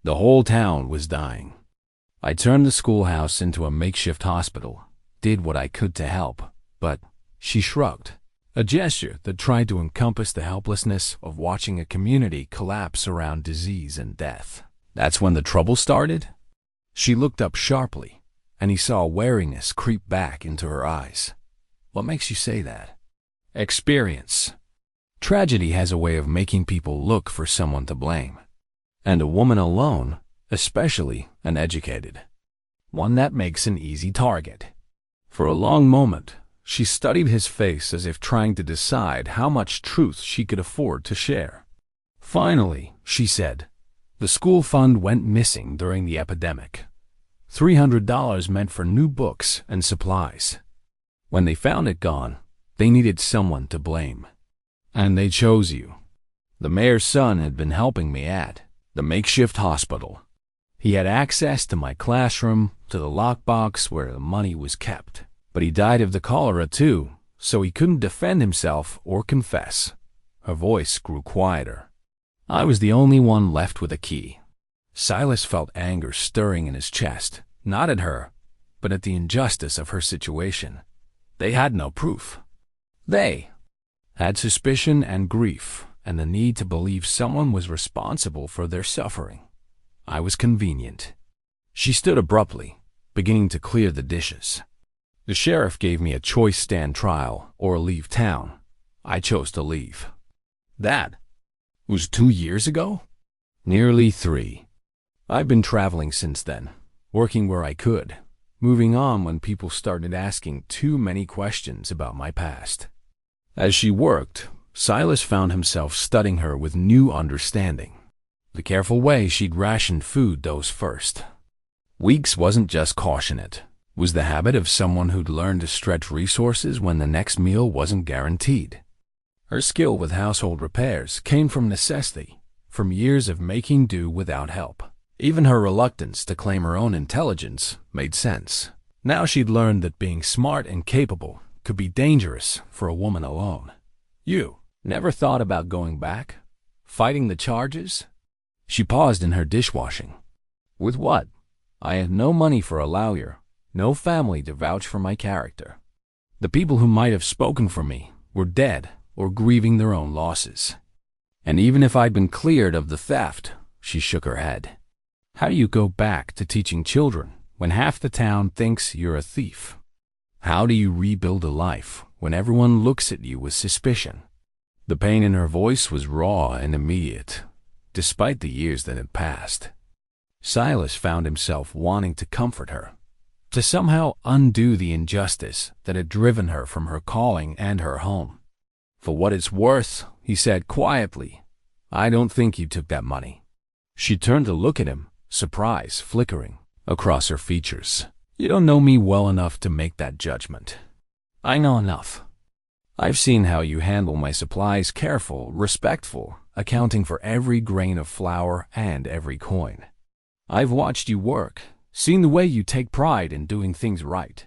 The whole town was dying. "I turned the schoolhouse into a makeshift hospital, did what I could to help, but—" She shrugged, a gesture that tried to encompass the helplessness of watching a community collapse around disease and death. "That's when the trouble started?" She looked up sharply, and he saw wariness creep back into her eyes. "What makes you say that?" "Experience. Tragedy has a way of making people look for someone to blame. And a woman alone especially an educated one that makes an easy target. For a long moment, she studied his face as if trying to decide how much truth she could afford to share. Finally, she said, "The school fund went missing during the epidemic. $300 meant for new books and supplies. When they found it gone, they needed someone to blame. And they chose you." The mayor's son had been helping me at the makeshift hospital. He had access to my classroom, to the lockbox where the money was kept. But he died of the cholera too, so he couldn't defend himself or confess. Her voice grew quieter. I was the only one left with a key. Silas felt anger stirring in his chest, not at her, but at the injustice of her situation. They had no proof. They had suspicion and grief, and the need to believe someone was responsible for their suffering. I was convenient. She stood abruptly, beginning to clear the dishes. The sheriff gave me a choice stand trial or leave town. I chose to leave. That was 2 years ago? Nearly 3. I've been traveling since then, working where I could, moving on when people started asking too many questions about my past. As she worked, Silas found himself studying her with new understanding. The careful way she'd rationed food those first weeks wasn't just caution, it was the habit of someone who'd learned to stretch resources when the next meal wasn't guaranteed. Her skill with household repairs came from necessity, from years of making do without help. Even her reluctance to claim her own intelligence made sense. Now she'd learned that being smart and capable could be dangerous for a woman alone. "You never thought about going back? Fighting the charges?" She paused in her dishwashing. "With what? I had no money for a lawyer, no family to vouch for my character. The people who might have spoken for me were dead or grieving their own losses. And even if I'd been cleared of the theft," she shook her head, "how do you go back to teaching children when half the town thinks you're a thief? How do you rebuild a life when everyone looks at you with suspicion?" The pain in her voice was raw and immediate, despite the years that had passed. Silas found himself wanting to comfort her, to somehow undo the injustice that had driven her from her calling and her home. "For what it's worth," he said quietly, "I don't think you took that money." She turned to look at him, surprise flickering across her features. "You don't know me well enough to make that judgment." "I know enough. I've seen how you handle my supplies, careful, respectful, accounting for every grain of flour and every coin. I've watched you work, seen the way you take pride in doing things right.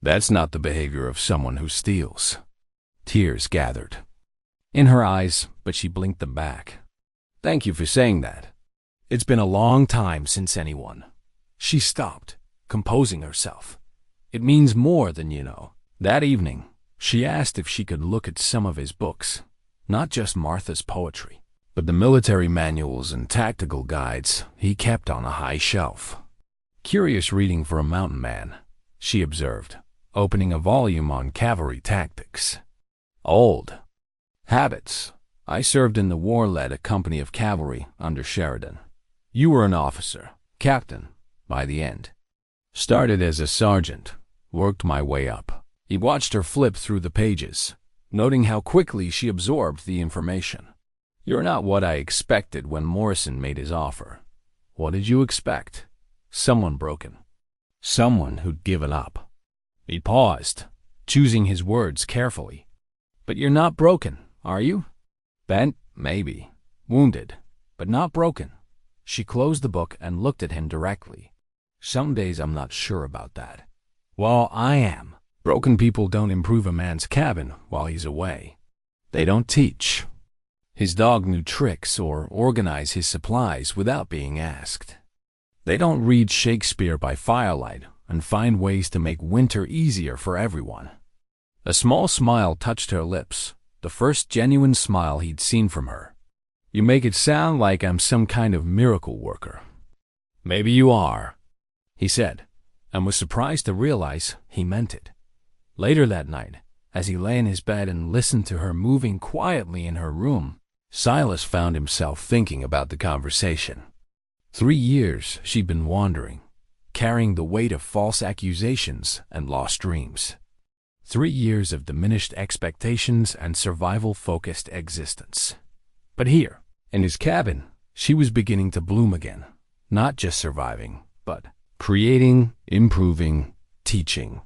That's not the behavior of someone who steals." Tears gathered in her eyes, but she blinked them back. "Thank you for saying that. It's been a long time since anyone." She stopped, composing herself. "It means more than you know." That evening, she asked if she could look at some of his books, not just Martha's poetry, but the military manuals and tactical guides he kept on a high shelf. "Curious reading for a mountain man," she observed, opening a volume on cavalry tactics. "Old habits. I served in the war, led a company of cavalry under Sheridan. You were an officer, captain, by the end. Started as a sergeant, worked my way up." He watched her flip through the pages, noting how quickly she absorbed the information. "You're not what I expected when Morrison made his offer. What did you expect? Someone broken. Someone who'd given up." He paused, choosing his words carefully. "But you're not broken, are you? Bent, maybe. Wounded, but not broken." She closed the book and looked at him directly. "Some days I'm not sure about that." "Well, I am. Broken people don't improve a man's cabin while he's away. They don't teach his dog new tricks or organize his supplies without being asked. They don't read Shakespeare by firelight and find ways to make winter easier for everyone." A small smile touched her lips, the first genuine smile he'd seen from her. "You make it sound like I'm some kind of miracle worker." "Maybe you are," he said, and was surprised to realize he meant it. Later that night, as he lay in his bed and listened to her moving quietly in her room, Silas found himself thinking about the conversation. 3 years she'd been wandering, carrying the weight of false accusations and lost dreams. 3 years of diminished expectations and survival-focused existence. But here, in his cabin, she was beginning to bloom again, not just surviving, but creating, improving, teaching.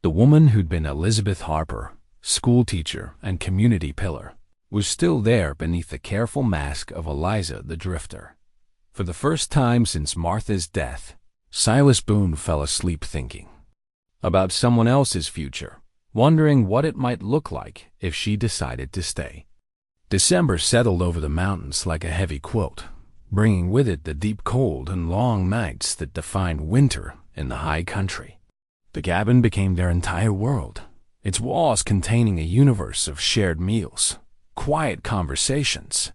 The woman who'd been Elizabeth Harper, schoolteacher and community pillar, was still there beneath the careful mask of Eliza the drifter. For the first time since Martha's death, Silas Boone fell asleep thinking about someone else's future, wondering what it might look like if she decided to stay. December settled over the mountains like a heavy quilt, bringing with it the deep cold and long nights that defined winter in the high country. The cabin became their entire world, its walls containing a universe of shared meals, quiet conversations,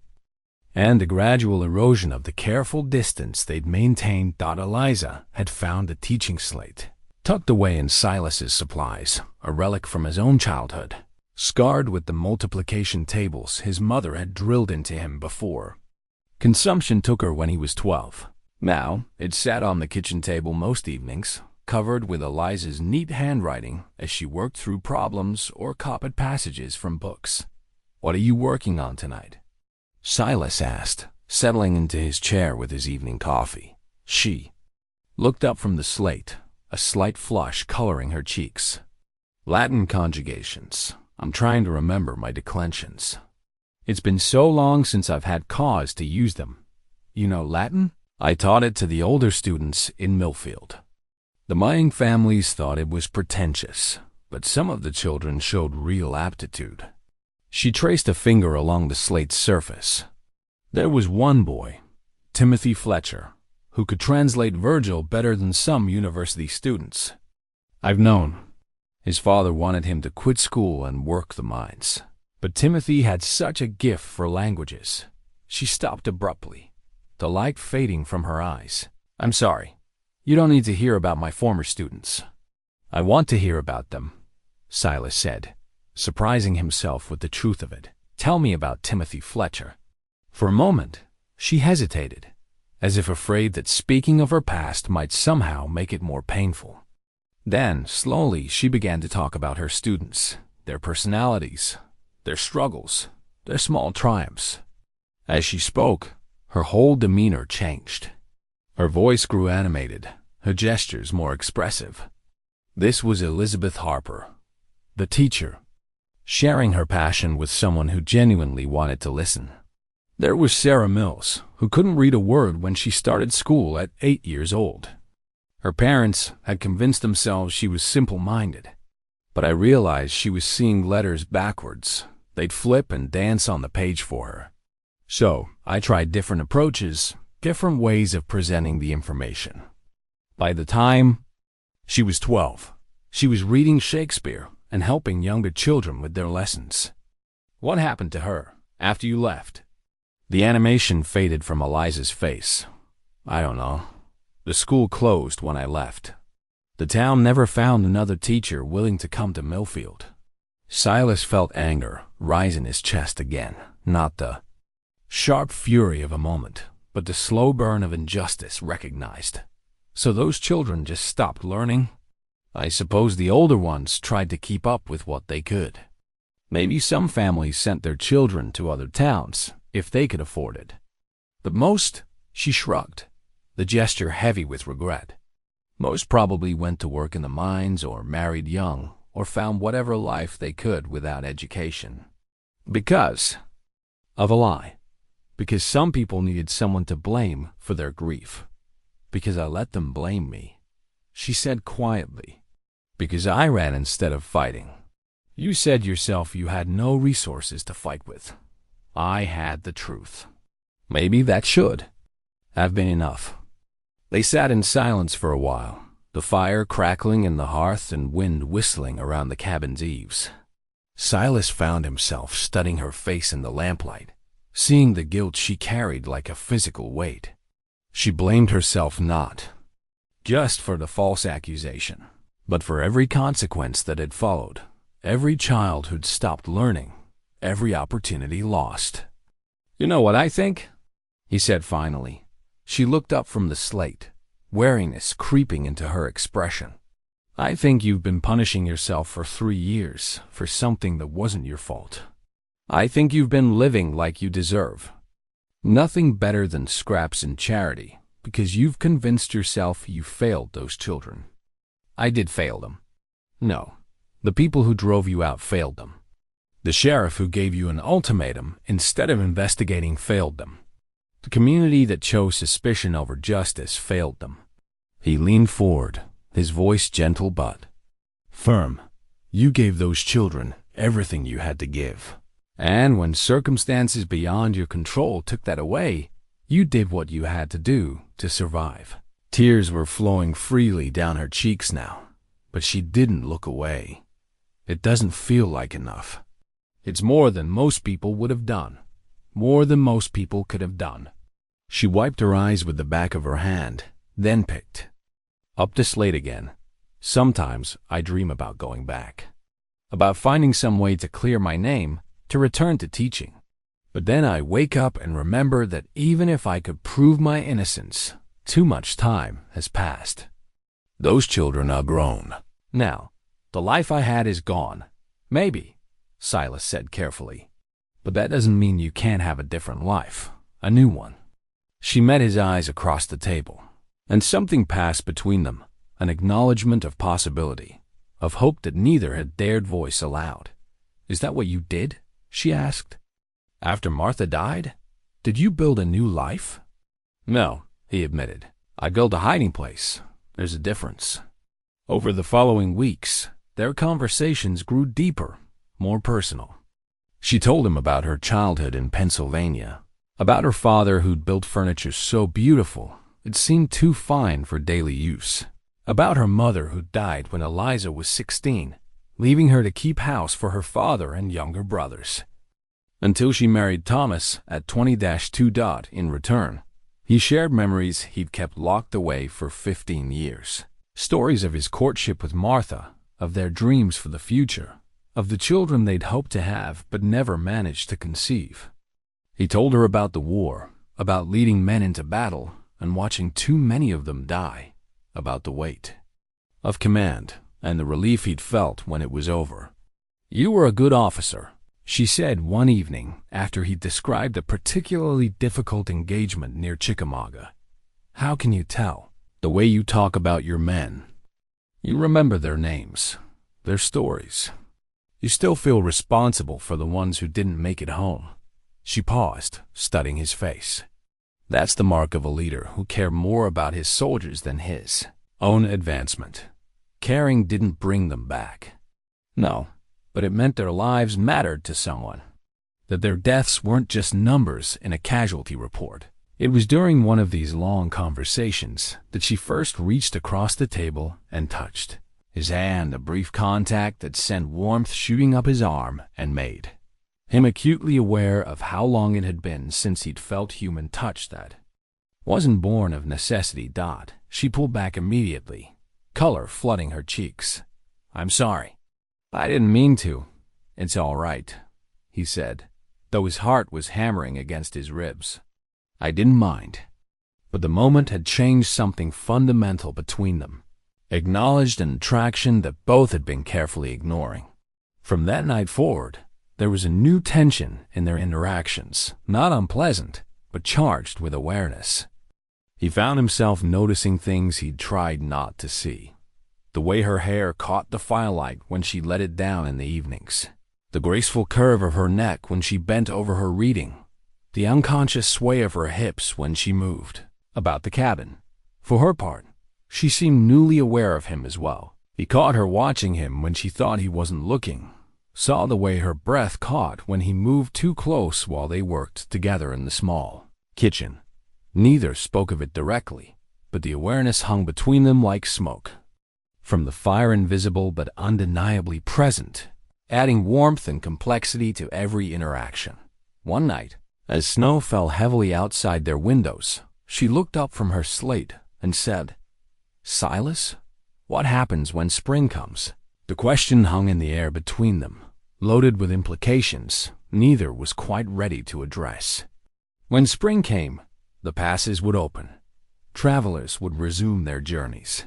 and the gradual erosion of the careful distance they'd maintained. Eliza had found a teaching slate, tucked away in Silas's supplies, a relic from his own childhood, scarred with the multiplication tables his mother had drilled into him before consumption took her when he was 12. Now, it sat on the kitchen table most evenings, covered with Eliza's neat handwriting as she worked through problems or copied passages from books. "What are you working on tonight?" Silas asked, settling into his chair with his evening coffee. She looked up from the slate, a slight flush coloring her cheeks. "Latin conjugations. I'm trying to remember my declensions. It's been so long since I've had cause to use them. You know Latin? I taught it to the older students in Millfield. The Mying families thought it was pretentious, but some of the children showed real aptitude." She traced a finger along the slate's surface. There was one boy, Timothy Fletcher, who could translate Virgil better than some university students. I've known. His father wanted him to quit school and work the mines. But Timothy had such a gift for languages. She stopped abruptly, the light fading from her eyes. "I'm sorry. You don't need to hear about my former students." "I want to hear about them," Silas said, surprising himself with the truth of it. "Tell me about Timothy Fletcher." For a moment, she hesitated, as if afraid that speaking of her past might somehow make it more painful. Then, slowly, she began to talk about her students, their personalities, their struggles, their small triumphs. As she spoke, her whole demeanor changed. Her voice grew animated, her gestures more expressive. This was Elizabeth Harper, the teacher, sharing her passion with someone who genuinely wanted to listen. There was Sarah Mills, who couldn't read a word when she started school at 8 years old. Her parents had convinced themselves she was simple-minded, but I realized she was seeing letters backwards. They'd flip and dance on the page for her. So I tried different approaches, different ways of presenting the information. By the time she was 12, she was reading Shakespeare and helping younger children with their lessons. "What happened to her after you left?" The animation faded from Eliza's face. "I don't know. The school closed when I left. The town never found another teacher willing to come to Millfield." Silas felt anger rise in his chest again, not the sharp fury of a moment, but the slow burn of injustice recognized. So those children just stopped learning? I suppose the older ones tried to keep up with what they could. Maybe some families sent their children to other towns if they could afford it. But most, she shrugged, the gesture heavy with regret. Most probably went to work in the mines or married young or found whatever life they could without education. Because of a lie. Because some people needed someone to blame for their grief. Because I let them blame me. She said quietly. Because I ran instead of fighting. You said yourself you had no resources to fight with. I had the truth. Maybe that should have been enough. They sat in silence for a while, the fire crackling in the hearth and wind whistling around the cabin's eaves. Silas found himself studying her face in the lamplight, seeing the guilt she carried like a physical weight. She blamed herself not just for the false accusation, but for every consequence that had followed, every child who'd stopped learning, every opportunity lost. "You know what I think?" he said finally. She looked up from the slate, wariness creeping into her expression. I think you've been punishing yourself for 3 years for something that wasn't your fault. I think you've been living like you deserve. Nothing better than scraps in charity, because you've convinced yourself you failed those children. I did fail them. No, the people who drove you out failed them. The sheriff who gave you an ultimatum instead of investigating failed them. The community that chose suspicion over justice failed them. He leaned forward, his voice gentle but firm. You gave those children everything you had to give. And when circumstances beyond your control took that away, you did what you had to do to survive. Tears were flowing freely down her cheeks now, but she didn't look away. It doesn't feel like enough. It's more than most people would have done. More than most people could have done. She wiped her eyes with the back of her hand, then picked up the slate again. Sometimes I dream about going back, about finding some way to clear my name, to return to teaching. But then I wake up and remember that even if I could prove my innocence, too much time has passed. Those children are grown. Now, the life I had is gone. Maybe, Silas said carefully. But that doesn't mean you can't have a different life, a new one. She met his eyes across the table, and something passed between them, an acknowledgement of possibility, of hope that neither had dared voice aloud. Is that what you did? She asked. After Martha died? Did you build a new life? No, he admitted. I built a hiding place. There's a difference. Over the following weeks, their conversations grew deeper, more personal. She told him about her childhood in Pennsylvania, about her father who'd built furniture so beautiful it seemed too fine for daily use, about her mother who died when Eliza was 16, leaving her to keep house for her father and younger brothers. Until she married Thomas at 20-2. In return, he shared memories he'd kept locked away for 15 years. Stories of his courtship with Martha, of their dreams for the future, of the children they'd hoped to have but never managed to conceive. He told her about the war, about leading men into battle and watching too many of them die, about the weight of command and the relief he'd felt when it was over. You were a good officer, she said one evening after he'd described a particularly difficult engagement near Chickamauga. How can you tell? The way you talk about your men. You remember their names, their stories. You still feel responsible for the ones who didn't make it home. She paused, studying his face. That's the mark of a leader who cared more about his soldiers than his own advancement. Caring didn't bring them back. No, but it meant their lives mattered to someone. That their deaths weren't just numbers in a casualty report. It was during one of these long conversations that she first reached across the table and touched his hand, a brief contact that sent warmth shooting up his arm and made him acutely aware of how long it had been since he'd felt human touch that wasn't born of necessity. She pulled back immediately, color flooding her cheeks. I'm sorry. I didn't mean to. It's all right, he said, though his heart was hammering against his ribs. I didn't mind. But the moment had changed something fundamental between them, acknowledged an attraction that both had been carefully ignoring. From that night forward, there was a new tension in their interactions, not unpleasant, but charged with awareness. He found himself noticing things he'd tried not to see. The way her hair caught the firelight when she let it down in the evenings, the graceful curve of her neck when she bent over her reading, the unconscious sway of her hips when she moved. About the cabin, for her part, she seemed newly aware of him as well. He caught her watching him when she thought he wasn't looking, saw the way her breath caught when he moved too close while they worked together in the small kitchen. Neither spoke of it directly, but the awareness hung between them like smoke. From the fire invisible but undeniably present, adding warmth and complexity to every interaction. One night, as snow fell heavily outside their windows, she looked up from her slate and said, Silas, what happens when spring comes? The question hung in the air between them, loaded with implications neither was quite ready to address. When spring came, The passes would open. Travelers would resume their journeys.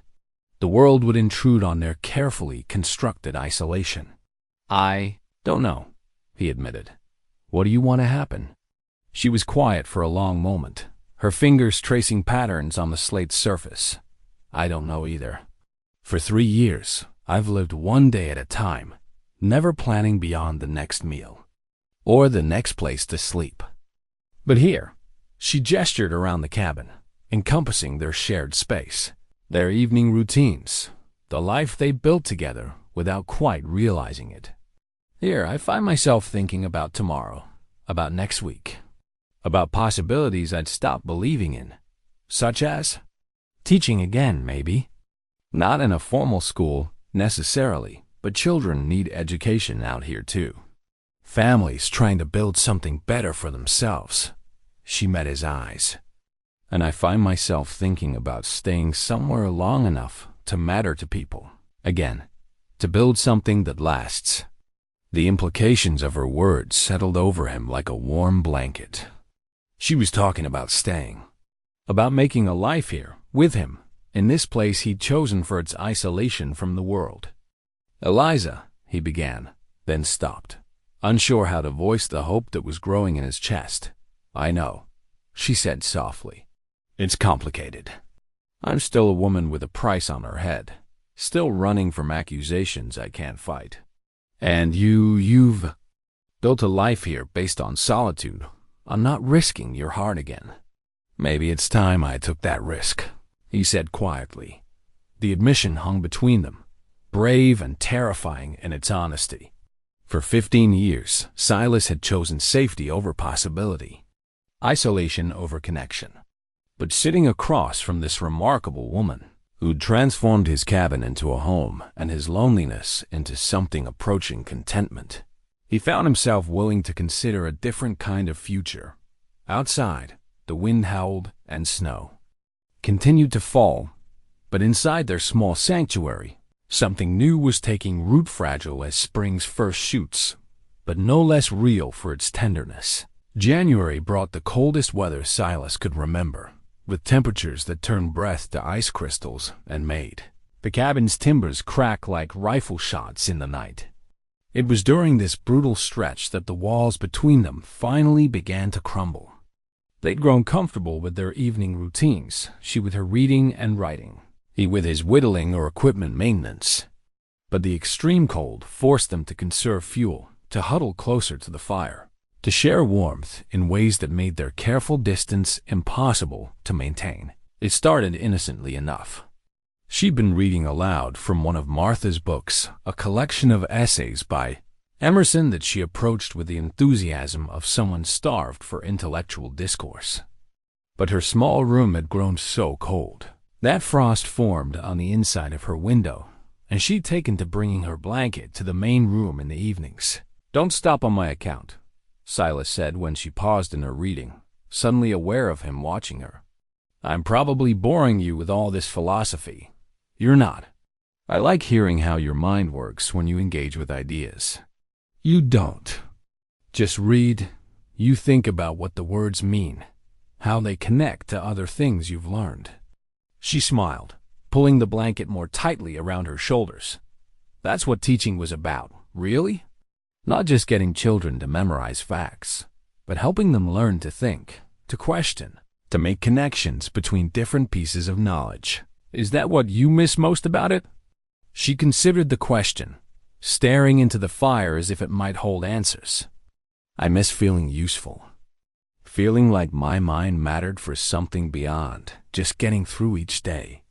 The world would intrude on their carefully constructed isolation. "I don't know," he admitted. "What do you want to happen?" She was quiet for a long moment, her fingers tracing patterns on the slate surface. "I don't know either. For 3 years, I've lived one day at a time, never planning beyond the next meal or the next place to sleep." But here, she gestured around the cabin, encompassing their shared space, their evening routines, the life they built together without quite realizing it. "Here, I find myself thinking about tomorrow, about next week, about possibilities I'd stopped believing in, such as teaching again, maybe. Not in a formal school, necessarily, but children need education out here too. Families trying to build something better for themselves." She met his eyes. "And I find myself thinking about staying somewhere long enough to matter to people, again, to build something that lasts." The implications of her words settled over him like a warm blanket. She was talking about staying, about making a life here, with him, in this place he'd chosen for its isolation from the world. "Eliza," he began, then stopped, unsure how to voice the hope that was growing in his chest. "I know," she said softly. "It's complicated. I'm still a woman with a price on her head, still running from accusations I can't fight. And you've built a life here based on solitude, on not risking your heart again. Maybe it's time I took that risk," he said quietly. The admission hung between them, brave and terrifying in its honesty. For 15 years, Silas had chosen safety over possibility, isolation over connection. But sitting across from this remarkable woman, who'd transformed his cabin into a home and his loneliness into something approaching contentment, he found himself willing to consider a different kind of future. Outside, the wind howled and snow continued to fall, but inside their small sanctuary, something new was taking root, fragile as spring's first shoots, but no less real for its tenderness. January brought the coldest weather Silas could remember, with temperatures that turned breath to ice crystals and made the cabin's timbers crack like rifle shots in the night. It was during this brutal stretch that the walls between them finally began to crumble. They'd grown comfortable with their evening routines, she with her reading and writing, he with his whittling or equipment maintenance. But the extreme cold forced them to conserve fuel, to huddle closer to the fire, to share warmth in ways that made their careful distance impossible to maintain. It started innocently enough. She'd been reading aloud from one of Martha's books, a collection of essays by Emerson that she approached with the enthusiasm of someone starved for intellectual discourse. But her small room had grown so cold that frost formed on the inside of her window, and she'd taken to bringing her blanket to the main room in the evenings. "Don't stop on my account," Silas said when she paused in her reading, suddenly aware of him watching her. "I'm probably boring you with all this philosophy. You're not. I like hearing how your mind works when you engage with ideas. You don't just read, you think about what the words mean, how they connect to other things you've learned." She smiled, pulling the blanket more tightly around her shoulders. "That's what teaching was about, really? Not just getting children to memorize facts, but helping them learn to think, to question, to make connections between different pieces of knowledge. Is that what you miss most about it?" She considered the question, staring into the fire as if it might hold answers. "I miss feeling useful. Feeling like my mind mattered for something beyond just getting through each day."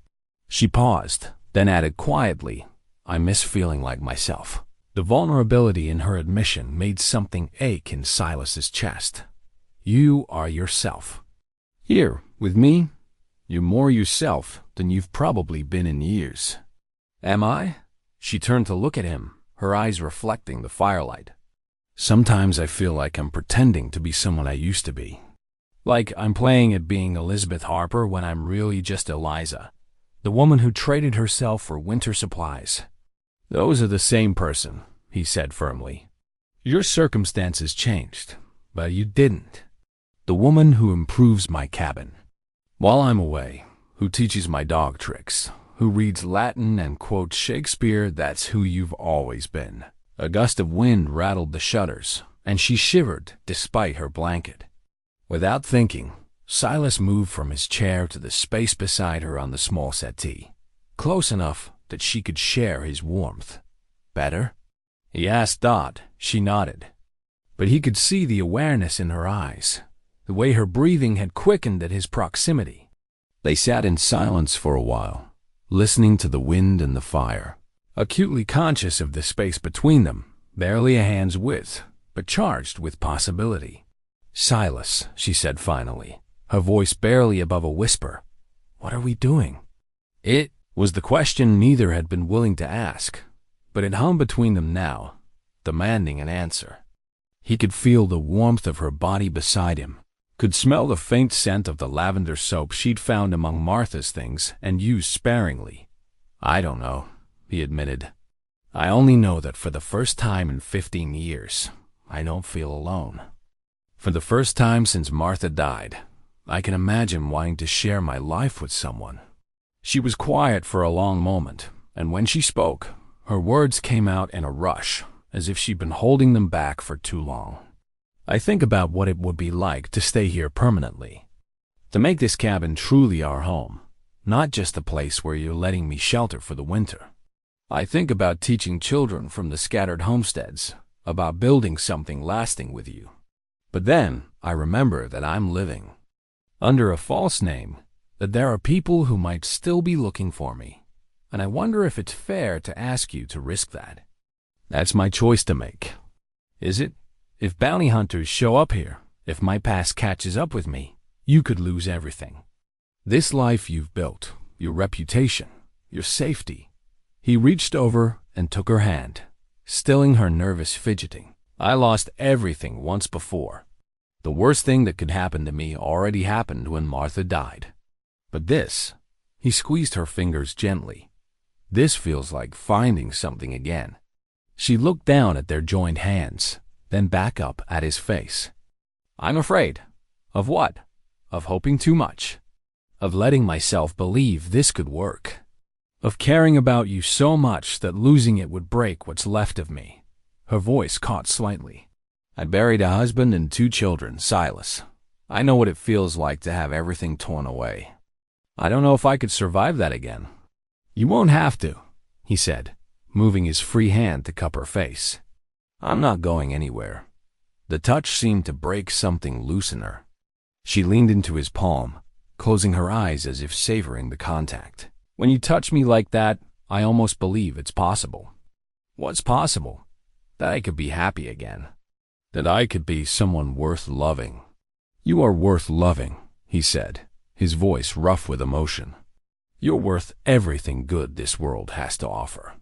She paused, then added quietly, "I miss feeling like myself." The vulnerability in her admission made something ache in Silas's chest. "You are yourself. Here, with me, you're more yourself than you've probably been in years." "Am I?" She turned to look at him, her eyes reflecting the firelight. "Sometimes I feel like I'm pretending to be someone I used to be. Like I'm playing at being Elizabeth Harper when I'm really just Eliza, the woman who traded herself for winter supplies." "Those are the same person," he said firmly. "Your circumstances changed, but you didn't. The woman who improves my cabin. While I'm away, who teaches my dog tricks, who reads Latin and quotes Shakespeare, that's who you've always been. A gust of wind rattled the shutters, and she shivered despite her blanket. Without thinking, Silas moved from his chair to the space beside her on the small settee, close enough that she could share his warmth. Better? He asked Dot. She nodded. But he could see the awareness in her eyes, the way her breathing had quickened at his proximity. They sat in silence for a while, listening to the wind and the fire, acutely conscious of the space between them, barely a hand's width, but charged with possibility. "Silas," she said finally, her voice barely above a whisper, "what are we doing?" It was the question neither had been willing to ask, but it hung between them now, demanding an answer. He could feel the warmth of her body beside him, could smell the faint scent of the lavender soap she'd found among Martha's things and used sparingly. "I don't know," he admitted. "I only know that for the first time in 15 years, I don't feel alone. For the first time since Martha died, I can imagine wanting to share my life with someone." She was quiet for a long moment, and when she spoke, her words came out in a rush, as if she'd been holding them back for too long. "I think about what it would be like to stay here permanently, to make this cabin truly our home, not just a place where you're letting me shelter for the winter. I think about teaching children from the scattered homesteads, about building something lasting with you. But then I remember that I'm living under a false name, that there are people who might still be looking for me, and I wonder if it's fair to ask you to risk that. That's my choice to make. Is it? If bounty hunters show up here, if my past catches up with me, you could lose everything. This life you've built, your reputation, your safety." He reached over and took her hand, stilling her nervous fidgeting. "I lost everything once before. The worst thing that could happen to me already happened when Martha died. But this," he squeezed her fingers gently, "this feels like finding something again." She looked down at their joined hands, then back up at his face. "I'm afraid." "Of what?" "Of hoping too much. Of letting myself believe this could work. Of caring about you so much that losing it would break what's left of me." Her voice caught slightly. "I buried a husband and 2 children, Silas. I know what it feels like to have everything torn away. I don't know if I could survive that again." "You won't have to," he said, moving his free hand to cup her face. "I'm not going anywhere." The touch seemed to break something loose in her. She leaned into his palm, closing her eyes as if savoring the contact. "When you touch me like that, I almost believe it's possible." "What's possible?" "That I could be happy again. That I could be someone worth loving." "You are worth loving," he said, his voice rough with emotion. "You're worth everything good this world has to offer."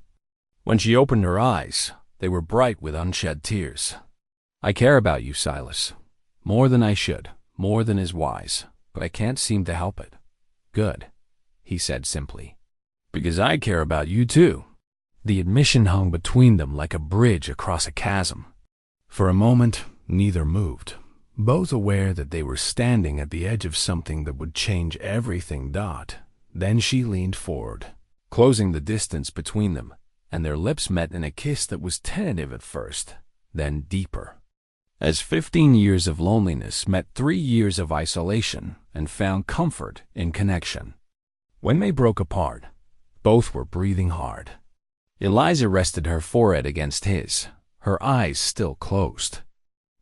When she opened her eyes, they were bright with unshed tears. "I care about you, Silas. More than I should, more than is wise, but I can't seem to help it." "Good," he said simply. "Because I care about you too." The admission hung between them like a bridge across a chasm. For a moment, neither moved, both aware that they were standing at the edge of something that would change everything. Then she leaned forward, closing the distance between them, and their lips met in a kiss that was tentative at first, then deeper. As 15 years of loneliness met 3 years of isolation and found comfort in connection. When they broke apart, both were breathing hard. Eliza rested her forehead against his, her eyes still closed.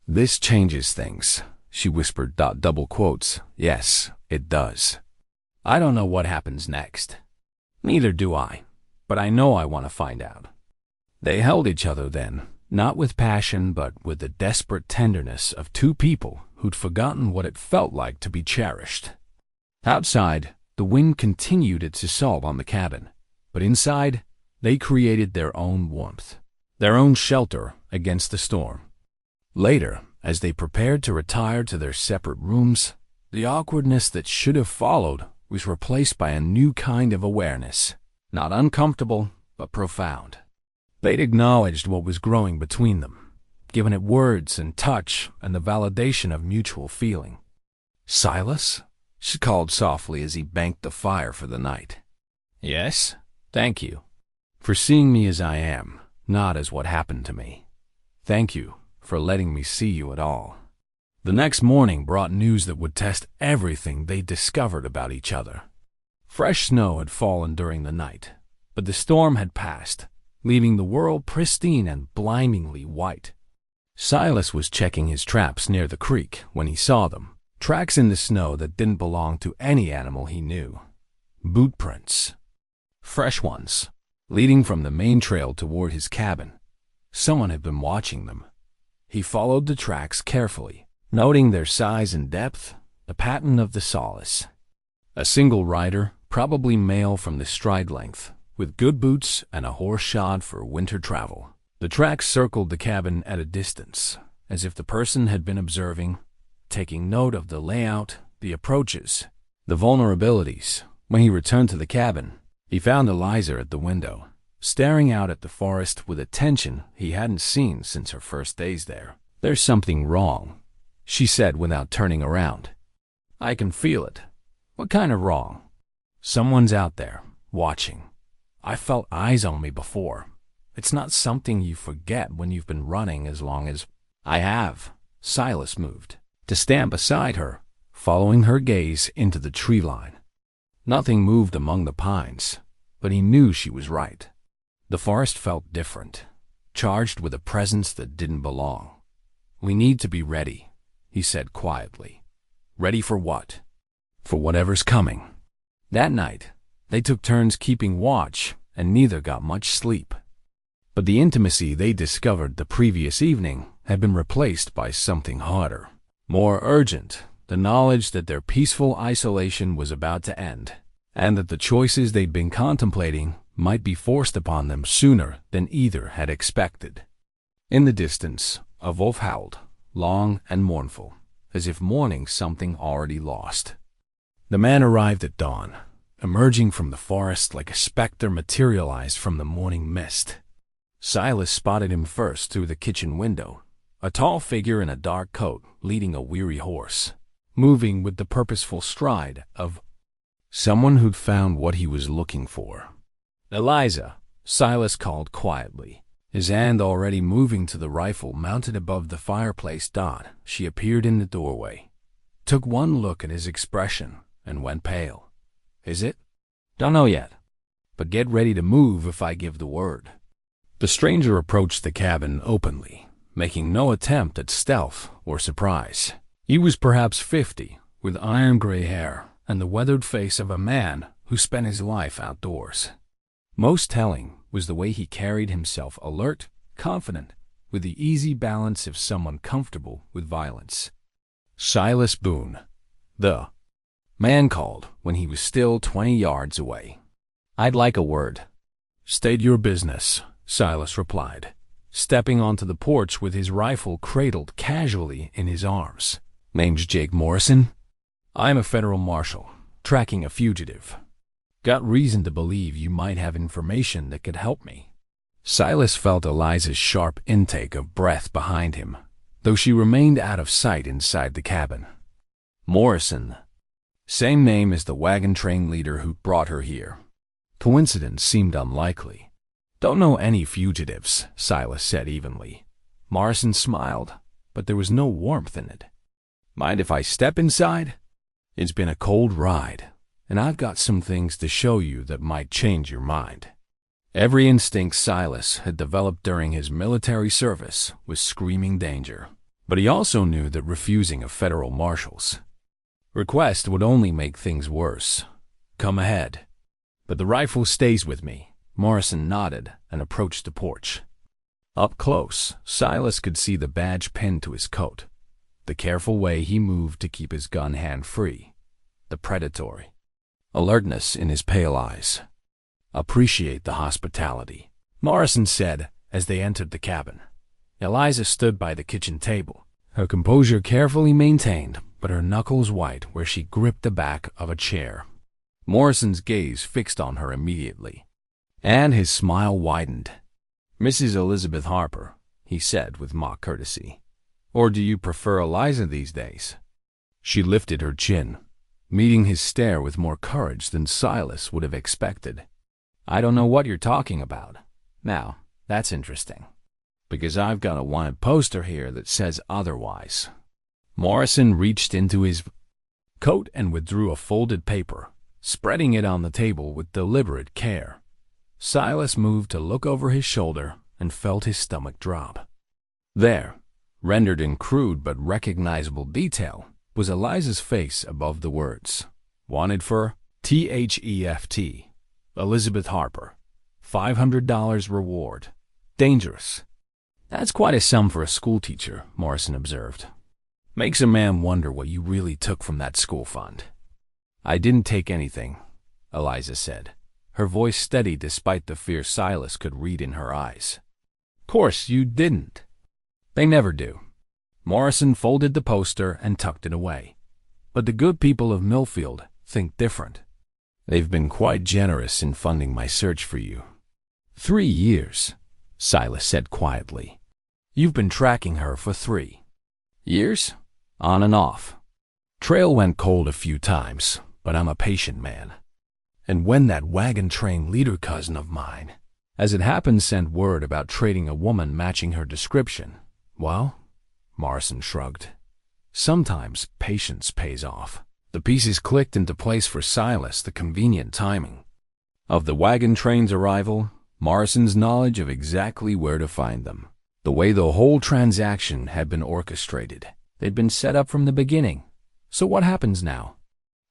"This changes things," she whispered. Double quotes. "Yes, it does. I don't know what happens next." "Neither do I, but I know I want to find out." They held each other then, not with passion but with the desperate tenderness of 2 people who'd forgotten what it felt like to be cherished. Outside, the wind continued its assault on the cabin, but inside, they created their own warmth, their own shelter against the storm. Later, as they prepared to retire to their separate rooms, the awkwardness that should have followed was replaced by a new kind of awareness, not uncomfortable, but profound. They'd acknowledged what was growing between them, given it words and touch and the validation of mutual feeling. "Silas?" she called softly as he banked the fire for the night. "Yes, thank you. For seeing me as I am, not as what happened to me. Thank you for letting me see you at all." The next morning brought news that would test everything they discovered about each other. Fresh snow had fallen during the night, but the storm had passed, leaving the world pristine and blindingly white. Silas was checking his traps near the creek when he saw them, tracks in the snow that didn't belong to any animal he knew. Boot prints. Fresh ones, leading from the main trail toward his cabin. Someone had been watching them. He followed the tracks carefully, noting their size and depth, the pattern of the solace. A single rider, probably male from the stride length, with good boots and a horse shod for winter travel. The tracks circled the cabin at a distance, as if the person had been observing, taking note of the layout, the approaches, the vulnerabilities. When he returned to the cabin, he found Eliza at the window, staring out at the forest with attention he hadn't seen since her first days there. "There's something wrong," she said without turning around. "I can feel it." "What kind of wrong?" "Someone's out there, watching. I felt eyes on me before. It's not something you forget when you've been running as long as I have." Silas moved to stand beside her, following her gaze into the tree line. Nothing moved among the pines, but he knew she was right. The forest felt different, charged with a presence that didn't belong. "We need to be ready," he said quietly. "Ready for what?" "For whatever's coming." That night, they took turns keeping watch, and neither got much sleep. But the intimacy they discovered the previous evening had been replaced by something harder, more urgent, the knowledge that their peaceful isolation was about to end, and that the choices they'd been contemplating might be forced upon them sooner than either had expected. In the distance, a wolf howled, long and mournful, as if mourning something already lost. The man arrived at dawn, emerging from the forest like a specter materialized from the morning mist. Silas spotted him first through the kitchen window, a tall figure in a dark coat leading a weary horse, moving with the purposeful stride of someone who'd found what he was looking for. "Eliza," Silas called quietly, his hand already moving to the rifle mounted above the fireplace. She appeared in the doorway, took one look at his expression, and went pale. "Is it?" "Don't know yet, but get ready to move if I give the word." The stranger approached the cabin openly, making no attempt at stealth or surprise. He was perhaps 50, with iron-gray hair and the weathered face of a man who spent his life outdoors. Most telling was the way he carried himself, alert, confident, with the easy balance of someone comfortable with violence. "Silas Boone," the man called when he was still 20 yards away. "I'd like a word." "State your business," Silas replied, stepping onto the porch with his rifle cradled casually in his arms. "Name's Jake Morrison. I'm a federal marshal, tracking a fugitive. Got reason to believe you might have information that could help me." Silas felt Eliza's sharp intake of breath behind him, though she remained out of sight inside the cabin. "Morrison. Same name as the wagon train leader who brought her here." Coincidence seemed unlikely. "Don't know any fugitives," Silas said evenly. Morrison smiled, but there was no warmth in it. "Mind if I step inside? It's been a cold ride, and I've got some things to show you that might change your mind." Every instinct Silas had developed during his military service was screaming danger, but he also knew that refusing a federal marshal's request would only make things worse. "Come ahead." "But the rifle stays with me." Morrison nodded and approached the porch. Up close, Silas could see the badge pinned to his coat, the careful way he moved to keep his gun hand free, the predatory alertness in his pale eyes. "Appreciate the hospitality," Morrison said as they entered the cabin. Eliza stood by the kitchen table, her composure carefully maintained, but her knuckles white where she gripped the back of a chair. Morrison's gaze fixed on her immediately, and his smile widened. "Mrs. Elizabeth Harper," he said with mock courtesy. "Or do you prefer Eliza these days?" She lifted her chin, meeting his stare with more courage than Silas would have expected. "I don't know what you're talking about. Now, that's interesting, because I've got a wanted poster here that says otherwise." Morrison reached into his coat and withdrew a folded paper, spreading it on the table with deliberate care. Silas moved to look over his shoulder and felt his stomach drop. There, rendered in crude but recognizable detail, was Eliza's face above the words, "Wanted for THEFT, Elizabeth Harper, $500 reward. Dangerous." "That's quite a sum for a schoolteacher," Morrison observed. "Makes a man wonder what you really took from that school fund." "I didn't take anything," Eliza said, her voice steady despite the fear Silas could read in her eyes. "Course you didn't. They never do." Morrison folded the poster and tucked it away. "But the good people of Millfield think different. They've been quite generous in funding my search for you." 3 years, Silas said quietly. "You've been tracking her for 3 years? On and off. Trail went cold a few times, but I'm a patient man. And when that wagon train leader cousin of mine, as it happened, sent word about trading a woman matching her description, well," Morrison shrugged, "sometimes patience pays off." The pieces clicked into place for Silas, the convenient timing of the wagon train's arrival, Morrison's knowledge of exactly where to find them, the way the whole transaction had been orchestrated. They'd been set up from the beginning. "So what happens now?"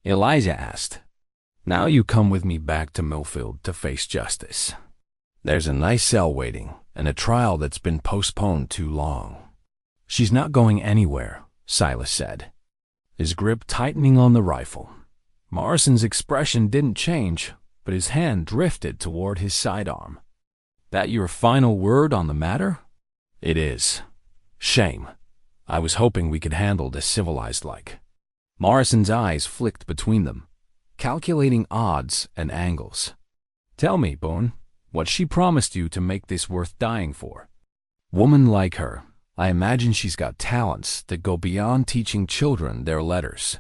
Eliza asked. "Now you come with me back to Millfield to face justice. There's a nice cell waiting, and a trial that's been postponed too long." "She's not going anywhere," Silas said, his grip tightening on the rifle. Morrison's expression didn't change, but his hand drifted toward his sidearm. "That your final word on the matter?" "It is. Shame. I was hoping we could handle this civilized-like." Morrison's eyes flicked between them, calculating odds and angles. "Tell me, Boone, what she promised you to make this worth dying for." "Woman like her, I imagine she's got talents that go beyond teaching children their letters."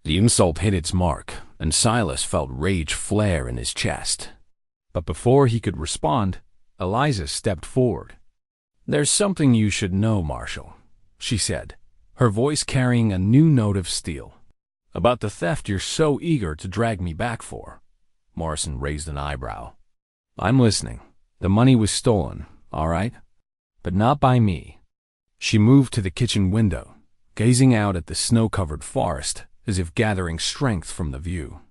The insult hit its mark, and Silas felt rage flare in his chest. But before he could respond, Eliza stepped forward. "There's something you should know, Marshal," she said, her voice carrying a new note of steel. "About the theft you're so eager to drag me back for." Morrison raised an eyebrow. "I'm listening. The money was stolen, all right? But not by me." She moved to the kitchen window, gazing out at the snow-covered forest as if gathering strength from the view.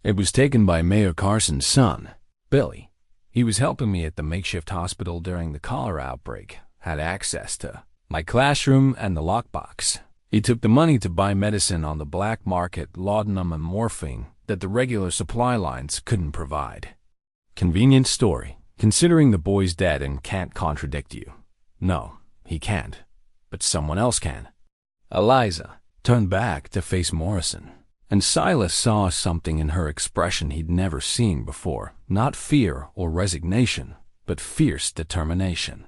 "It was taken by Mayor Carson's son, Billy. He was helping me at the makeshift hospital during the cholera outbreak, had access to my classroom and the lockbox. He took the money to buy medicine on the black market, laudanum and morphine, that the regular supply lines couldn't provide." Convenient story, considering the boy's dead and can't contradict you. "No, he can't. But someone else can." Eliza turned back to face Morrison, and Silas saw something in her expression he'd never seen before. Not fear or resignation, but fierce determination.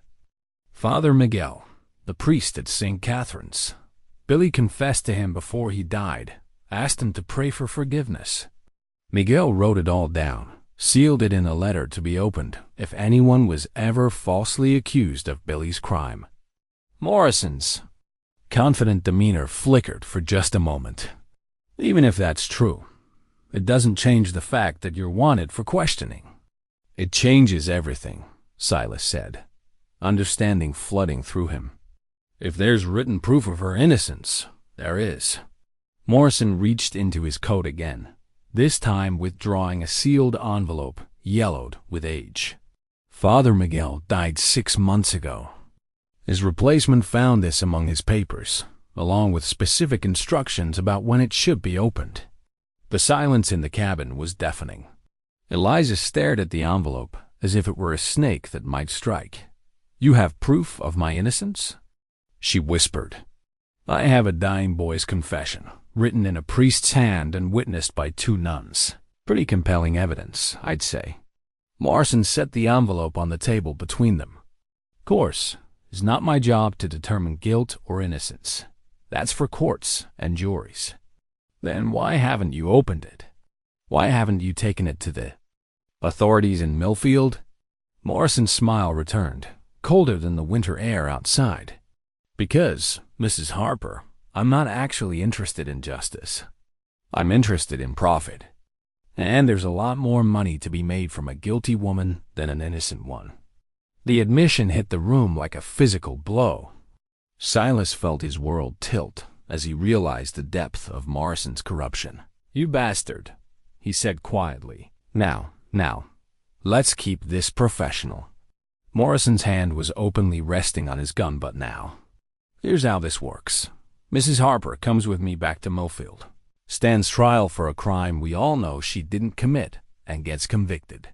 "Father Miguel, the priest at St. Catherine's. Billy confessed to him before he died, asked him to pray for forgiveness. Miguel wrote it all down, sealed it in a letter to be opened if anyone was ever falsely accused of Billy's crime." Morrison's confident demeanor flickered for just a moment. "Even if that's true, it doesn't change the fact that you're wanted for questioning." "It changes everything," Silas said, understanding flooding through him. "If there's written proof of her innocence, there is." Morrison reached into his coat again, this time withdrawing a sealed envelope yellowed with age. "Father Miguel died 6 months ago. His replacement found this among his papers, along with specific instructions about when it should be opened." The silence in the cabin was deafening. Eliza stared at the envelope as if it were a snake that might strike. "You have proof of my innocence?" she whispered. "I have a dying boy's confession, written in a priest's hand and witnessed by 2 nuns. Pretty compelling evidence, I'd say." Morrison set the envelope on the table between them. "Course, it's not my job to determine guilt or innocence. That's for courts and juries. Then why haven't you opened it? Why haven't you taken it to the authorities in Millfield? Morrison's smile returned, colder than the winter air outside. Because, Mrs. Harper, I'm not actually interested in justice. I'm interested in profit. And there's a lot more money to be made from a guilty woman than an innocent one. The admission hit the room like a physical blow. Silas felt his world tilt as he realized the depth of Morrison's corruption. "You bastard," he said quietly. Now, let's keep this professional." Morrison's hand was openly resting on his gun butt now. "Here's how this works. Mrs. Harper comes with me back to Millfield, stands trial for a crime we all know she didn't commit, and gets convicted.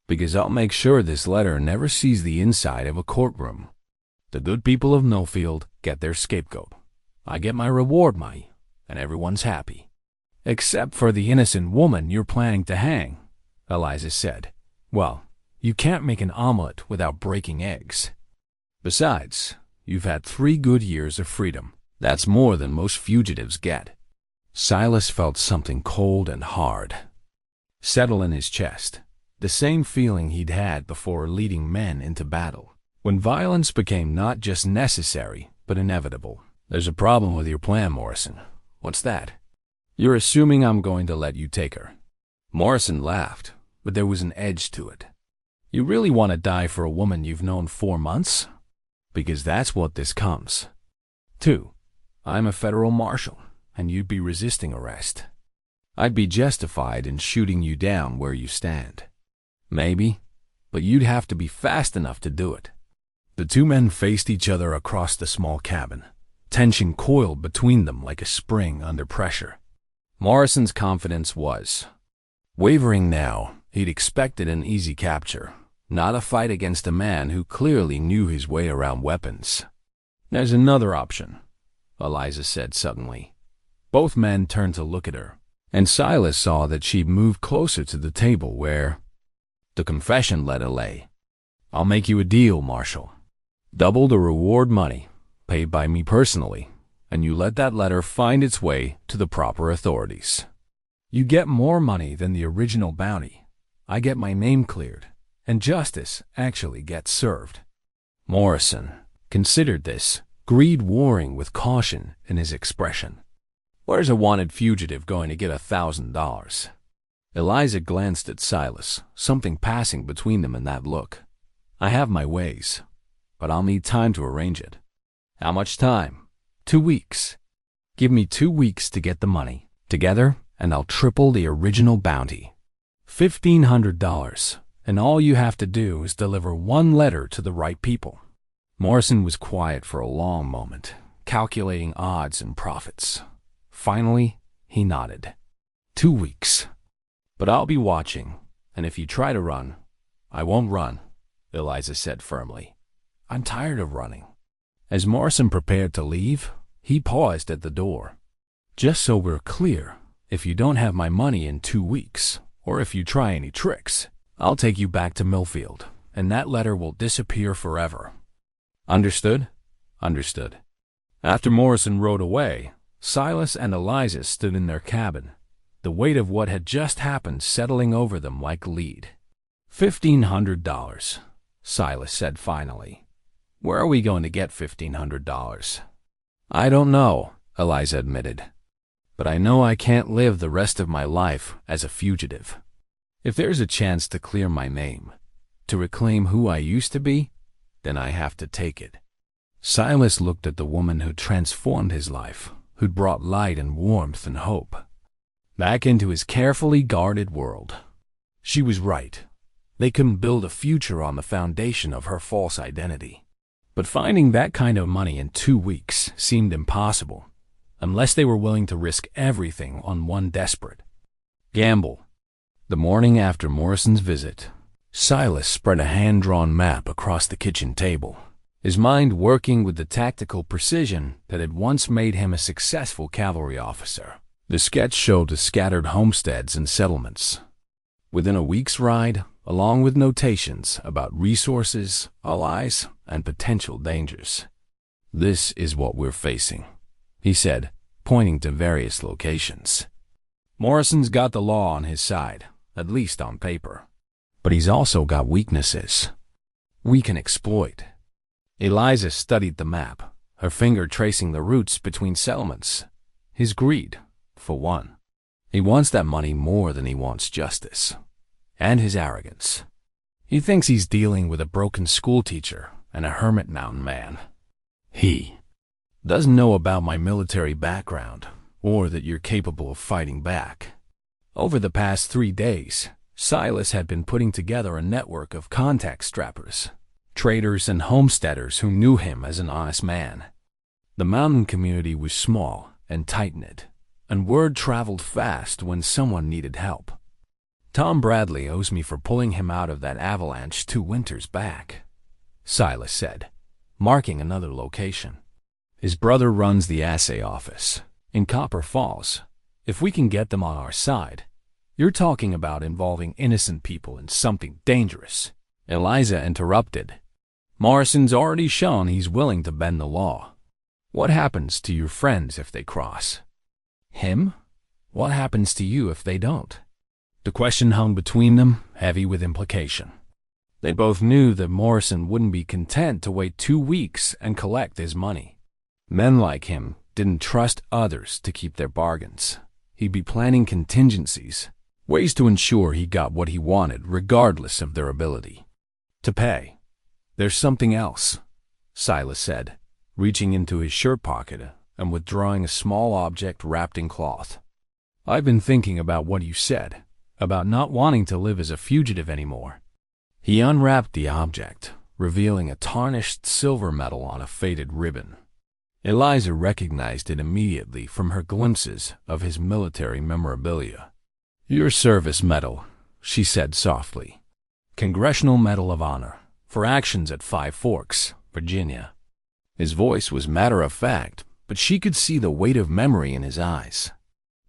Because I'll make sure this letter never sees the inside of a courtroom. The good people of Millfield get their scapegoat. I get my reward money, and everyone's happy." "Except for the innocent woman you're planning to hang," Eliza said. "Well, you can't make an omelet without breaking eggs. Besides, you've had 3 good years of freedom. That's more than most fugitives get." Silas felt something cold and hard settle in his chest, the same feeling he'd had before leading men into battle, when violence became not just necessary, but inevitable. "There's a problem with your plan, Morrison." "What's that?" "You're assuming I'm going to let you take her." Morrison laughed, but there was an edge to it. "You really want to die for a woman you've known 4 months? Because that's what this comes to. I'm a federal marshal, and you'd be resisting arrest. I'd be justified in shooting you down where you stand. Maybe, but you'd have to be fast enough to do it." The two men faced each other across the small cabin, tension coiled between them like a spring under pressure. Morrison's confidence was wavering now. He'd expected an easy capture, not a fight against a man who clearly knew his way around weapons. "There's another option," Eliza said suddenly. Both men turned to look at her, and Silas saw that she'd moved closer to the table where the confession letter lay. "I'll make you a deal, Marshal. Double the reward money, paid by me personally, and you let that letter find its way to the proper authorities. You get more money than the original bounty. I get my name cleared, and justice actually gets served." Morrison considered this, greed warring with caution in his expression. "Where's a wanted fugitive going to get $1,000? Eliza glanced at Silas, something passing between them in that look. "I have my ways, but I'll need time to arrange it." "How much time?" 2 weeks. Give me 2 weeks to get the money together, and I'll triple the original bounty. $1,500, and all you have to do is deliver 1 letter to the right people." Morrison was quiet for a long moment, calculating odds and profits. Finally, he nodded. 2 weeks. But I'll be watching, and if you try to run, I won't run, Eliza said firmly. I'm tired of running. As Morrison prepared to leave, he paused at the door. Just so we're clear, if you don't have my money in 2 weeks, or if you try any tricks, I'll take you back to Millfield, and that letter will disappear forever. Understood? Understood. After Morrison rode away, Silas and Eliza stood in their cabin, the weight of what had just happened settling over them like lead. $1,500, Silas said finally. Where are we going to get $1,500? I don't know, Eliza admitted. But I know I can't live the rest of my life as a fugitive. If there's a chance to clear my name, to reclaim who I used to be, then I have to take it. Silas looked at the woman who'd transformed his life, who'd brought light and warmth and hope back into his carefully guarded world. She was right. They couldn't build a future on the foundation of her false identity. But finding that kind of money in 2 weeks seemed impossible, unless they were willing to risk everything on one desperate gamble. The morning after Morrison's visit, Silas spread a hand-drawn map across the kitchen table, his mind working with the tactical precision that had once made him a successful cavalry officer. The sketch showed the scattered homesteads and settlements within a week's ride, along with notations about resources, allies, and potential dangers. This is what we're facing, he said, pointing to various locations. Morrison's got the law on his side, at least on paper. But he's also got weaknesses we can exploit. Eliza studied the map, her finger tracing the routes between settlements. His greed, for one. He wants that money more than he wants justice. And his arrogance. He thinks he's dealing with a broken schoolteacher and a hermit mountain man. He doesn't know about my military background, or that you're capable of fighting back. Over the past 3 days, Silas had been putting together a network of contact strappers, traders and homesteaders who knew him as an honest man. The mountain community was small and tight-knit, and word traveled fast when someone needed help. Tom Bradley owes me for pulling him out of that avalanche 2 winters back, Silas said, marking another location. His brother runs the assay office in Copper Falls. If we can get them on our side, you're talking about involving innocent people in something dangerous. Eliza interrupted. Morrison's already shown he's willing to bend the law. What happens to your friends if they cross? Him? What happens to you if they don't? The question hung between them, heavy with implication. They both knew that Morrison wouldn't be content to wait 2 weeks and collect his money. Men like him didn't trust others to keep their bargains. He'd be planning contingencies, ways to ensure he got what he wanted regardless of their ability to pay. There's something else, Silas said, reaching into his shirt pocket and withdrawing a small object wrapped in cloth. I've been thinking about what you said, about not wanting to live as a fugitive anymore. He unwrapped the object, revealing a tarnished silver medal on a faded ribbon. Eliza recognized it immediately from her glimpses of his military memorabilia. Your service medal, she said softly. Congressional Medal of Honor for actions at Five Forks, Virginia. His voice was matter-of-fact, but she could see the weight of memory in his eyes.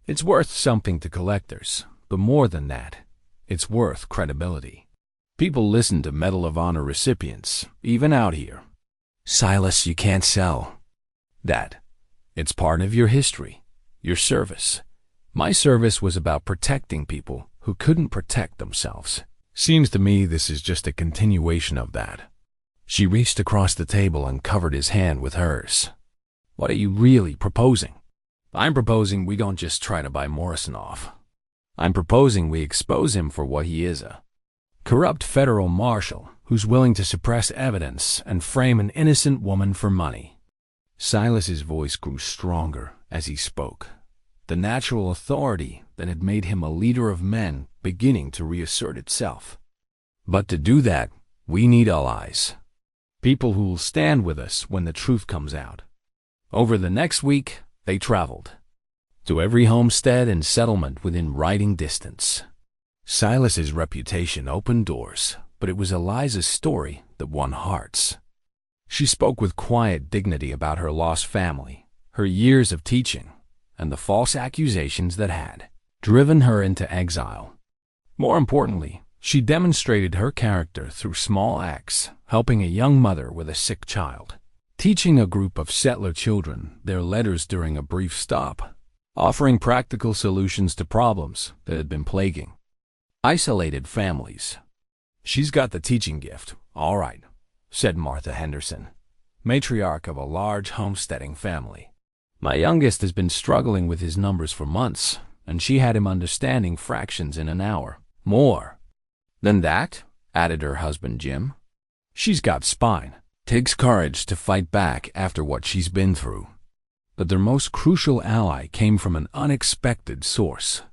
It's worth something to collectors, but more than that, it's worth credibility. People listen to Medal of Honor recipients, even out here. Silas, you can't sell that. It's part of your history, your service. My service was about protecting people who couldn't protect themselves. Seems to me this is just a continuation of that. She reached across the table and covered his hand with hers. What are you really proposing? I'm proposing we don't just try to buy Morrison off. I'm proposing we expose him for what he is, a corrupt federal marshal who's willing to suppress evidence and frame an innocent woman for money. Silas's voice grew stronger as he spoke, the natural authority that had made him a leader of men beginning to reassert itself. But to do that, we need allies. People who will stand with us when the truth comes out. Over the next week, they traveled to every homestead and settlement within riding distance. Silas's reputation opened doors, but it was Eliza's story that won hearts. She spoke with quiet dignity about her lost family, her years of teaching, and the false accusations that had driven her into exile. More importantly, she demonstrated her character through small acts, helping a young mother with a sick child, teaching a group of settler children their letters during a brief stop, offering practical solutions to problems that had been plaguing isolated families. She's got the teaching gift, all right, said Martha Henderson, matriarch of a large homesteading family. My youngest has been struggling with his numbers for months, and she had him understanding fractions in an hour. More than that, added her husband Jim. She's got spine. Takes courage to fight back after what she's been through. But their most crucial ally came from an unexpected source.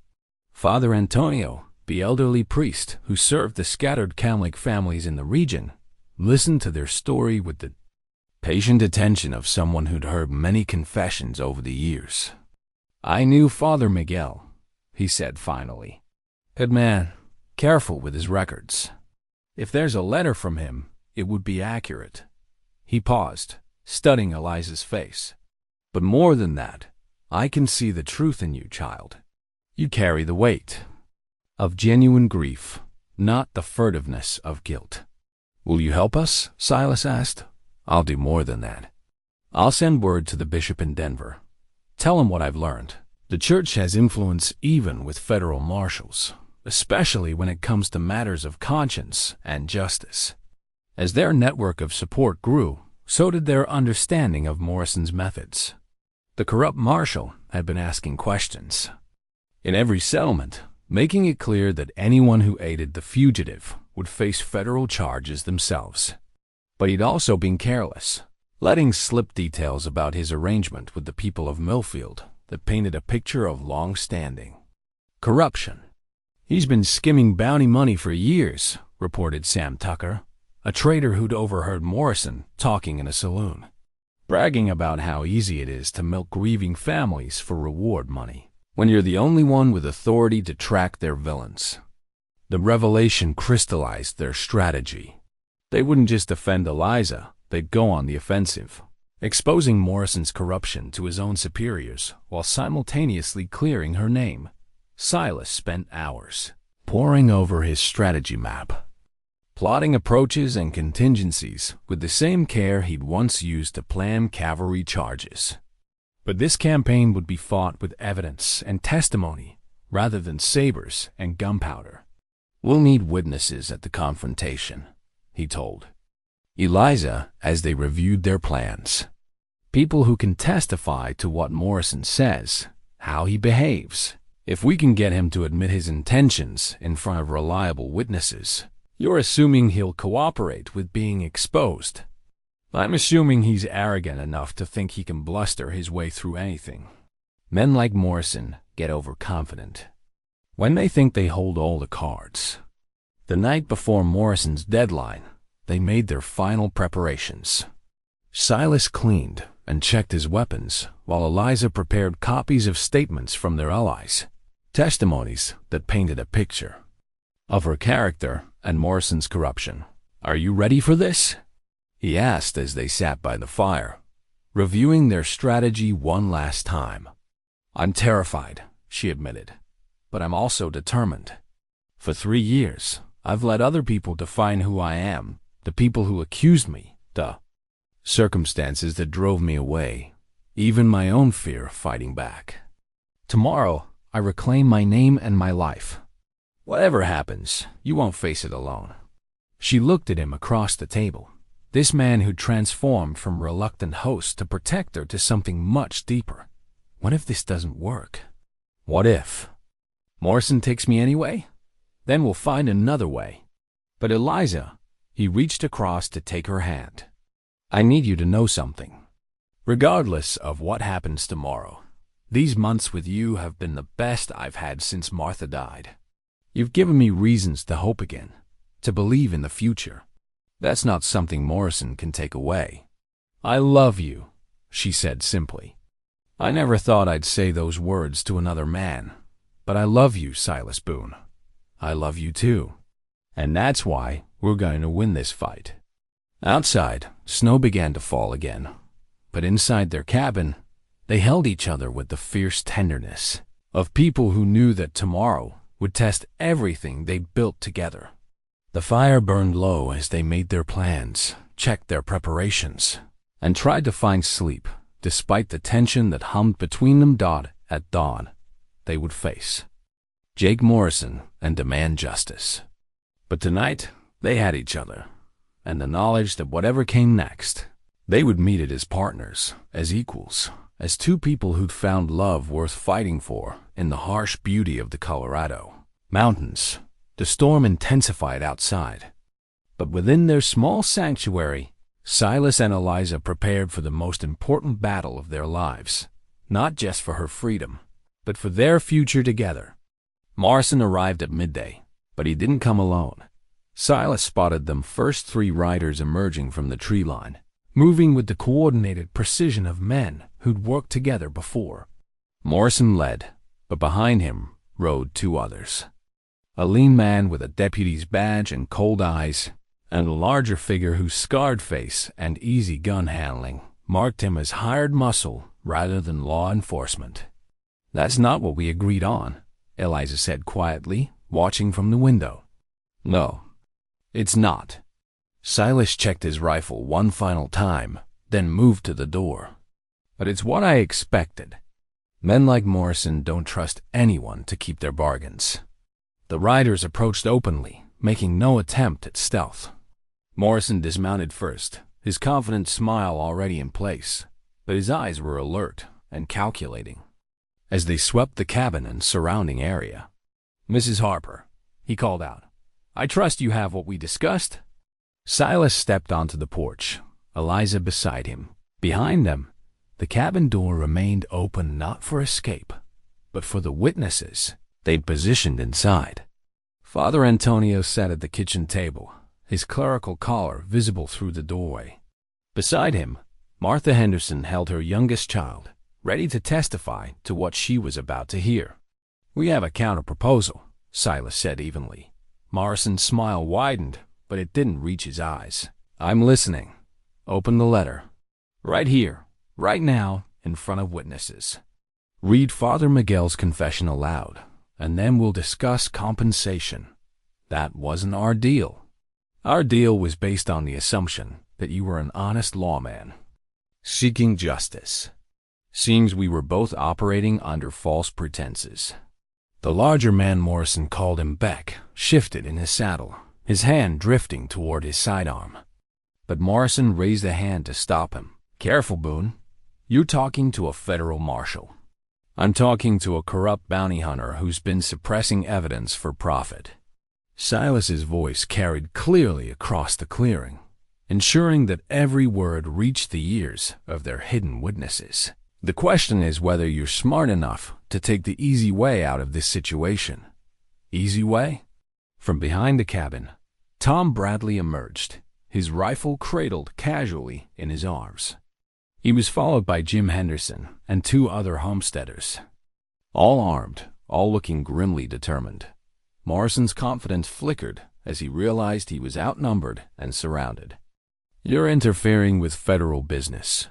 Father Antonio, the elderly priest who served the scattered Catholic families in the region, listened to their story with the patient attention of someone who'd heard many confessions over the years. I knew Father Miguel, he said finally. Good man, careful with his records. If there's a letter from him, it would be accurate. He paused, studying Eliza's face. But more than that, I can see the truth in you, child. You carry the weight of genuine grief, not the furtiveness of guilt. Will you help us? Silas asked. I'll do more than that. I'll send word to the bishop in Denver. Tell him what I've learned. The church has influence even with federal marshals, especially when it comes to matters of conscience and justice. As their network of support grew, so did their understanding of Morrison's methods. The corrupt marshal had been asking questions in every settlement, making it clear that anyone who aided the fugitive would face federal charges themselves. But he'd also been careless, letting slip details about his arrangement with the people of Millfield that painted a picture of long-standing corruption. He's been skimming bounty money for years, reported Sam Tucker, a trader who'd overheard Morrison talking in a saloon, bragging about how easy it is to milk grieving families for reward money when you're the only one with authority to track their villains. The revelation crystallized their strategy. They wouldn't just defend Eliza, they'd go on the offensive, exposing Morrison's corruption to his own superiors while simultaneously clearing her name. Silas spent hours poring over his strategy map, plotting approaches and contingencies with the same care he'd once used to plan cavalry charges. But this campaign would be fought with evidence and testimony rather than sabers and gunpowder. We'll need witnesses at the confrontation, he told Eliza as they reviewed their plans. People who can testify to what Morrison says, how he behaves. If we can get him to admit his intentions in front of reliable witnesses, you're assuming he'll cooperate with being exposed. I'm assuming he's arrogant enough to think he can bluster his way through anything. Men like Morrison get overconfident when they think they hold all the cards. The night before Morrison's deadline, they made their final preparations. Silas cleaned and checked his weapons, while Eliza prepared copies of statements from their allies, testimonies that painted a picture of her character and Morrison's corruption. "Are you ready for this?" he asked as they sat by the fire, reviewing their strategy one last time. "I'm terrified," she admitted, "but I'm also determined. For 3 years, I've let other people define who I am, the people who accused me, the circumstances that drove me away, even my own fear of fighting back. Tomorrow, I reclaim my name and my life. Whatever happens, you won't face it alone." She looked at him across the table, this man who transformed from reluctant host to protector to something much deeper. What if this doesn't work? What if Morrison takes me anyway? Then we'll find another way. But Eliza, he reached across to take her hand. "I need you to know something. Regardless of what happens tomorrow, these months with you have been the best I've had since Martha died. You've given me reasons to hope again, to believe in the future. That's not something Morrison can take away." "I love you," she said simply. "I never thought I'd say those words to another man, but I love you, Silas Boone. I love you too. And that's why we're going to win this fight." Outside, snow began to fall again, but inside their cabin, they held each other with the fierce tenderness of people who knew that tomorrow would test everything they built together. The fire burned low as they made their plans, checked their preparations, and tried to find sleep despite the tension that hummed between them. At dawn, they would face Jake Morrison and demand justice. But tonight, they had each other, and the knowledge that whatever came next, they would meet it as partners, as equals, as two people who'd found love worth fighting for in the harsh beauty of the Colorado mountains. The storm intensified outside, but within their small sanctuary, Silas and Eliza prepared for the most important battle of their lives, not just for her freedom, but for their future together. Morrison arrived at midday, but he didn't come alone. Silas spotted them first 3 riders emerging from the tree line, moving with the coordinated precision of men who'd worked together before. Morrison led, but behind him rode 2 others. A lean man with a deputy's badge and cold eyes, and a larger figure whose scarred face and easy gun handling marked him as hired muscle rather than law enforcement. "That's not what we agreed on," Eliza said quietly, watching from the window. "No, it's not." Silas checked his rifle one final time, then moved to the door. "But it's what I expected." Men like Morrison don't trust anyone to keep their bargains. The riders approached openly, making no attempt at stealth. Morrison dismounted first, his confident smile already in place, but his eyes were alert and calculating. As they swept the cabin and surrounding area, "Mrs. Harper," he called out, "I trust you have what we discussed?" Silas stepped onto the porch, Eliza beside him. Behind them, the cabin door remained open not for escape, but for the witnesses they'd positioned inside. Father Antonio sat at the kitchen table, his clerical collar visible through the doorway. Beside him, Martha Henderson held her youngest child, ready to testify to what she was about to hear. "We have a counter-proposal," Silas said evenly. Morrison's smile widened, but it didn't reach his eyes. "I'm listening." "Open the letter. Right here, right now, in front of witnesses. Read Father Miguel's confession aloud, and then we'll discuss compensation. That wasn't our deal. Our deal was based on the assumption that you were an honest lawman, seeking justice. Seems we were both operating under false pretenses." The larger man, Morrison called him Beck, shifted in his saddle, his hand drifting toward his sidearm. But Morrison raised a hand to stop him. "Careful, Boone. You're talking to a federal marshal. I'm talking to a corrupt bounty hunter who's been suppressing evidence for profit." Silas's voice carried clearly across the clearing, ensuring that every word reached the ears of their hidden witnesses. "The question is whether you're smart enough to take the easy way out of this situation." "Easy way?" From behind the cabin, Tom Bradley emerged, his rifle cradled casually in his arms. He was followed by Jim Henderson and 2 other homesteaders, all armed, all looking grimly determined. Morrison's confidence flickered as he realized he was outnumbered and surrounded. "You're interfering with federal business."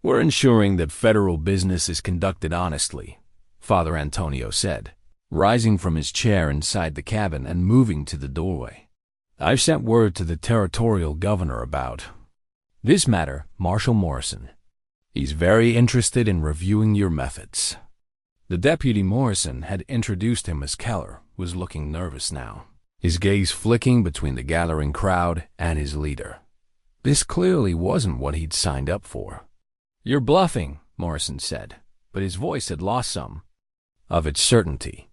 "We're ensuring that federal business is conducted honestly," Father Antonio said, rising from his chair inside the cabin and moving to the doorway. "I've sent word to the territorial governor about this matter, Marshal Morrison. He's very interested in reviewing your methods." The deputy Morrison had introduced him as Keller was looking nervous now, his gaze flicking between the gathering crowd and his leader. This clearly wasn't what he'd signed up for. "You're bluffing," Morrison said, but his voice had lost some of its certainty.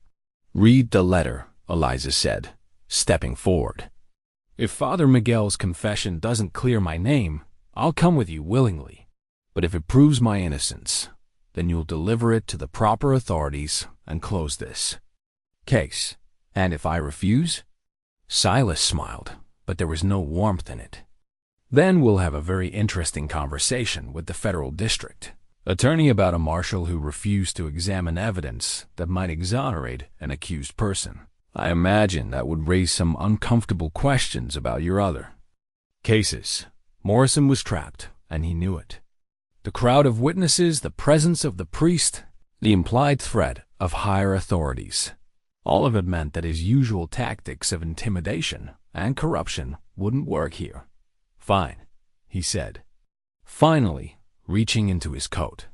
"Read the letter," Eliza said, stepping forward. "If Father Miguel's confession doesn't clear my name, I'll come with you willingly. But if it proves my innocence, then you'll deliver it to the proper authorities and close this case. And if I refuse?" Silas smiled, but there was no warmth in it. "Then we'll have a very interesting conversation with the federal district attorney about a marshal who refused to examine evidence that might exonerate an accused person. I imagine that would raise some uncomfortable questions about your other cases." Morrison was trapped, and he knew it. The crowd of witnesses, the presence of the priest, the implied threat of higher authorities. All of it meant that his usual tactics of intimidation and corruption wouldn't work here. "Fine," he said, finally reaching into his coat.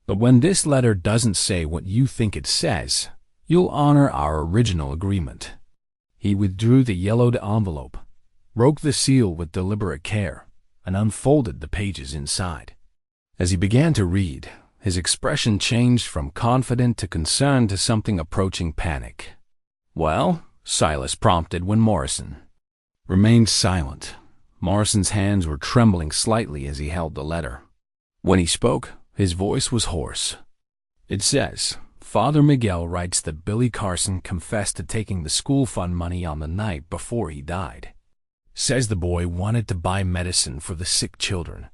"But when this letter doesn't say what you think it says, you'll honor our original agreement." He withdrew the yellowed envelope, broke the seal with deliberate care, and unfolded the pages inside. As he began to read, his expression changed from confident to concerned to something approaching panic. "Well?" Silas prompted when Morrison remained silent. Morrison's hands were trembling slightly as he held the letter. When he spoke, his voice was hoarse. "It says, Father Miguel writes that Billy Carson confessed to taking the school fund money on the night before he died. Says the boy wanted to buy medicine for the sick children.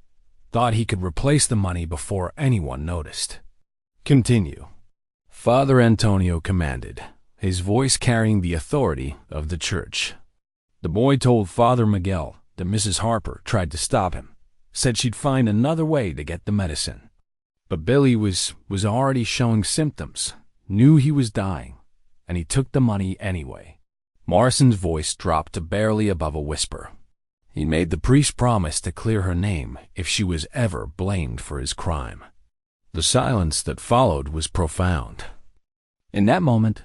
Thought he could replace the money before anyone noticed." "Continue," Father Antonio commanded, his voice carrying the authority of the church. "The boy told Father Miguel that Mrs. Harper tried to stop him, said she'd find another way to get the medicine. But Billy was already showing symptoms, knew he was dying, and he took the money anyway." Morrison's voice dropped to barely above a whisper. He made the priest promise to clear her name if she was ever blamed for his crime. The silence that followed was profound. In that moment,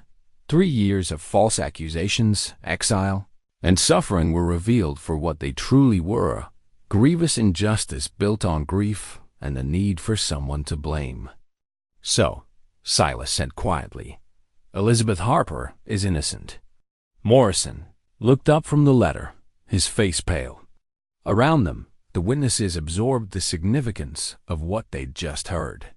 3 years of false accusations, exile, and suffering were revealed for what they truly were: grievous injustice built on grief and the need for someone to blame. "So," Silas said quietly, "Elizabeth Harper is innocent." Morrison looked up from the letter, his face pale. Around them, the witnesses absorbed the significance of what they'd just heard.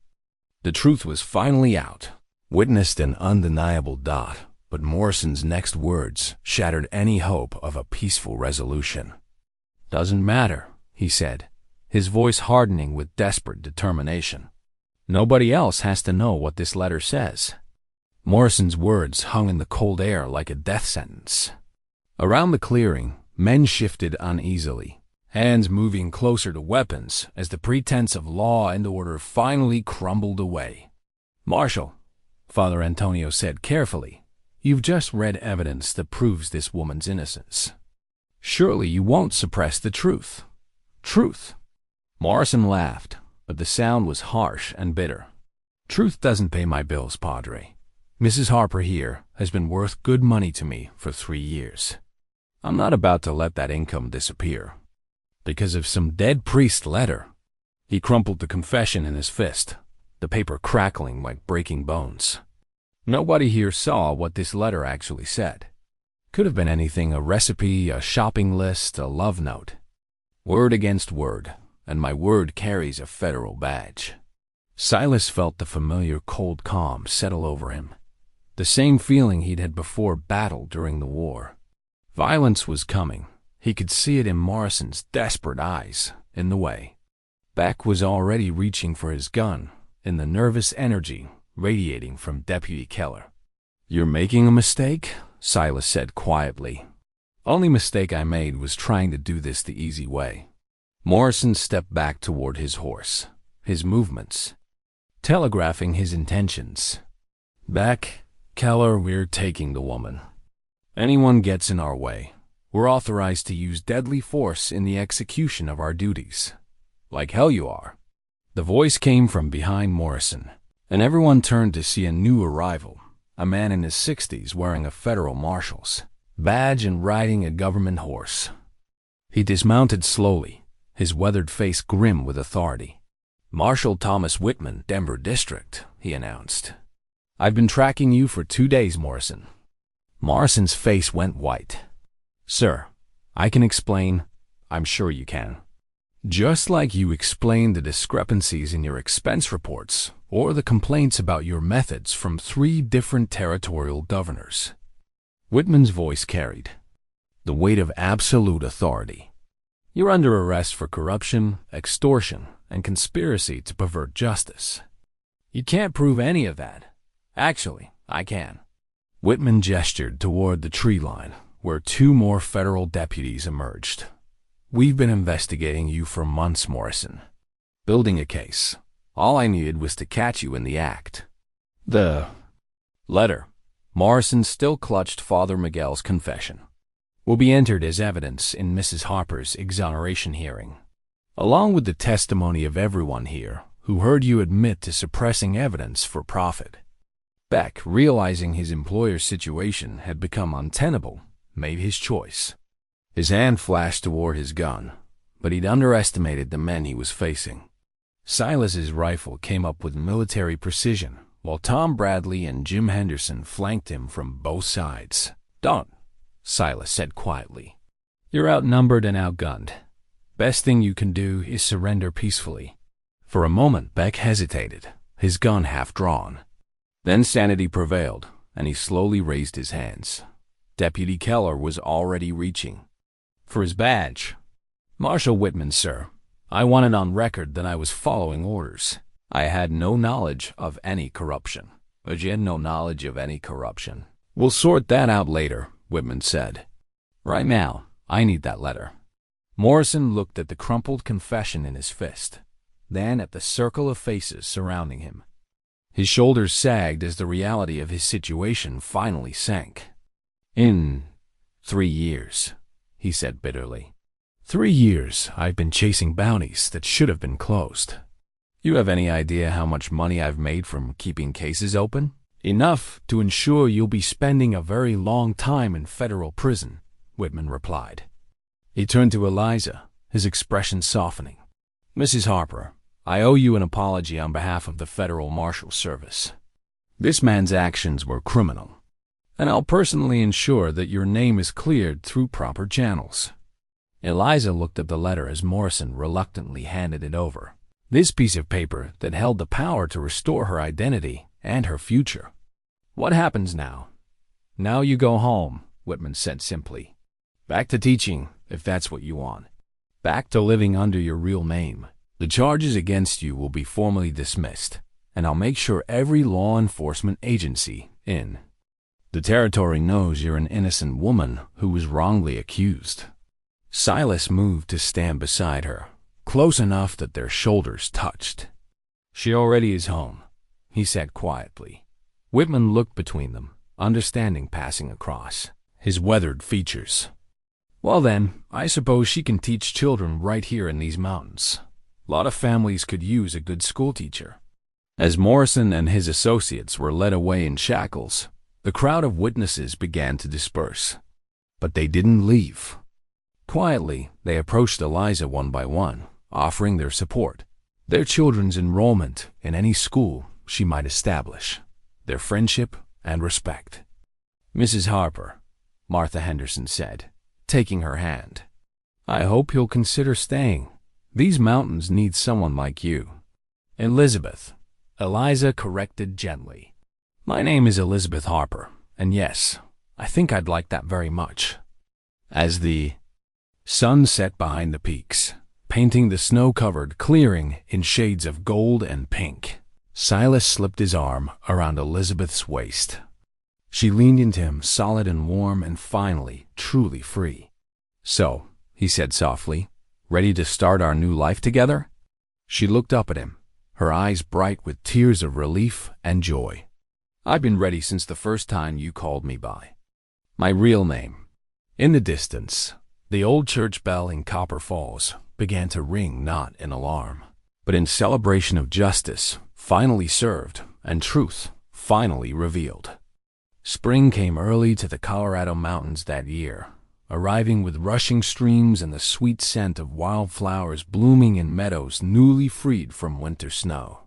The truth was finally out, witnessed an undeniable dot, but Morrison's next words shattered any hope of a peaceful resolution. "Doesn't matter," he said, his voice hardening with desperate determination. "Nobody else has to know what this letter says." Morrison's words hung in the cold air like a death sentence. Around the clearing, men shifted uneasily, hands moving closer to weapons as the pretense of law and order finally crumbled away. "Marshal," Father Antonio said carefully, "you've just read evidence that proves this woman's innocence. Surely you won't suppress the truth." "Truth?" Morrison laughed, but the sound was harsh and bitter. "Truth doesn't pay my bills, Padre. Mrs. Harper here has been worth good money to me for 3 years. I'm not about to let that income disappear because of some dead priest letter." He crumpled the confession in his fist, the paper crackling like breaking bones. Nobody here saw what this letter actually said. Could have been anything: a recipe, a shopping list, a love note. Word against word, and my word carries a federal badge. Silas felt the familiar cold calm settle over him, the same feeling he'd had before battle during the war. Violence was coming. He could see it in Morrison's desperate eyes, in the way. Beck was already reaching for his gun, in the nervous energy radiating from Deputy Keller. "You're making a mistake," Silas said quietly. "Only mistake I made was trying to do this the easy way." Morrison stepped back toward his horse, his movements telegraphing his intentions. "Beck, Keller, we're taking the woman. Anyone gets in our way, we're authorized to use deadly force in the execution of our duties." "Like hell you are." The voice came from behind Morrison, and everyone turned to see a new arrival, a man in his 60s wearing a federal marshal's badge and riding a government horse. He dismounted slowly, his weathered face grim with authority. "Marshal Thomas Whitman, Denver District," he announced. "I've been tracking you for 2 days, Morrison." Morrison's face went white. "Sir, I can explain. I'm sure you can. Just like you explained the discrepancies in your expense reports or the complaints about your methods from 3 different territorial governors." Whitman's voice carried the weight of absolute authority. "You're under arrest for corruption, extortion, and conspiracy to pervert justice. You can't prove any of that. Actually, I can." Whitman gestured toward the tree line, where 2 more federal deputies emerged. "We've been investigating you for months, Morrison. Building a case. All I needed was to catch you in the act." The letter, Morrison still clutched Father Miguel's confession, will be entered as evidence in Mrs. Harper's exoneration hearing, along with the testimony of everyone here who heard you admit to suppressing evidence for profit. Beck, realizing his employer's situation had become untenable, made his choice. His hand flashed toward his gun, but he'd underestimated the men he was facing. Silas's rifle came up with military precision, while Tom Bradley and Jim Henderson flanked him from both sides. "Don't," Silas said quietly. "You're outnumbered and outgunned. Best thing you can do is surrender peacefully." For a moment, Beck hesitated, his gun half drawn. Then sanity prevailed, and he slowly raised his hands. Deputy Keller was already reaching for his badge. "Marshal Whitman, sir, I wanted on record that I was following orders. I had no knowledge of any corruption." "But you had no knowledge of any corruption." "We'll sort that out later," Whitman said. "Right now, I need that letter." Morrison looked at the crumpled confession in his fist, then at the circle of faces surrounding him. His shoulders sagged as the reality of his situation finally sank. "In 3 years, he said bitterly. 3 years I've been chasing bounties that should have been closed. You have any idea how much money I've made from keeping cases open? Enough to ensure you'll be spending a very long time in federal prison, Whitman replied. He turned to Eliza, his expression softening. Mrs. Harper, I owe you an apology on behalf of the Federal Marshal Service. This man's actions were criminal, and I'll personally ensure that your name is cleared through proper channels. Eliza looked at the letter as Morrison reluctantly handed it over. This piece of paper that held the power to restore her identity and her future. What happens now? Now you go home, Whitman said simply. Back to teaching, if that's what you want. Back to living under your real name. The charges against you will be formally dismissed, and I'll make sure every law enforcement agency in the territory knows you're an innocent woman who was wrongly accused. Silas moved to stand beside her, close enough that their shoulders touched. She already is home, he said quietly. Whitman looked between them, understanding passing across his weathered features. Well then, I suppose she can teach children right here in these mountains. A lot of families could use a good schoolteacher. As Morrison and his associates were led away in shackles, the crowd of witnesses began to disperse. But they didn't leave. Quietly, they approached Eliza one by one, offering their support, their children's enrollment in any school she might establish, their friendship and respect. Mrs. Harper, Martha Henderson said, taking her hand, I hope you'll consider staying. These mountains need someone like you. Elizabeth, Eliza corrected gently. My name is Elizabeth Harper, and yes, I think I'd like that very much. As the sun set behind the peaks, painting the snow-covered clearing in shades of gold and pink, Silas slipped his arm around Elizabeth's waist. She leaned into him, solid and warm and finally, truly free. So, he said softly, ready to start our new life together? She looked up at him, her eyes bright with tears of relief and joy. I've been ready since the first time you called me by my real name. In the distance, the old church bell in Copper Falls began to ring not in alarm, but in celebration of justice finally served and truth finally revealed. Spring came early to the Colorado mountains that year, arriving with rushing streams and the sweet scent of wildflowers blooming in meadows newly freed from winter snow.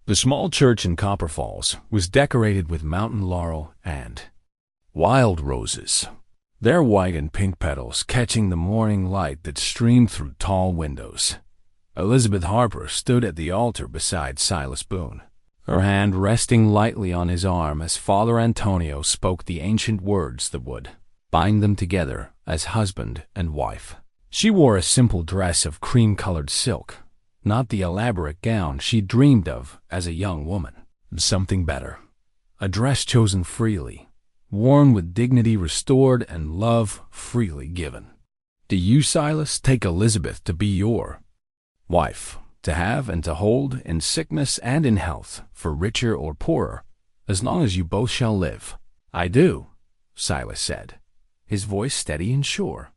The small church in Copper Falls was decorated with mountain laurel and wild roses, their white and pink petals catching the morning light that streamed through tall windows. Elizabeth Harper stood at the altar beside Silas Boone, her hand resting lightly on his arm as Father Antonio spoke the ancient words that would bind them together as husband and wife. She wore a simple dress of cream-colored silk, not the elaborate gown she dreamed of as a young woman. Something better, a dress chosen freely, worn with dignity restored and love freely given. Do you, Silas, take Elizabeth to be your wife, to have and to hold in sickness and in health, for richer or poorer, as long as you both shall live? I do, Silas said, his voice steady and sure.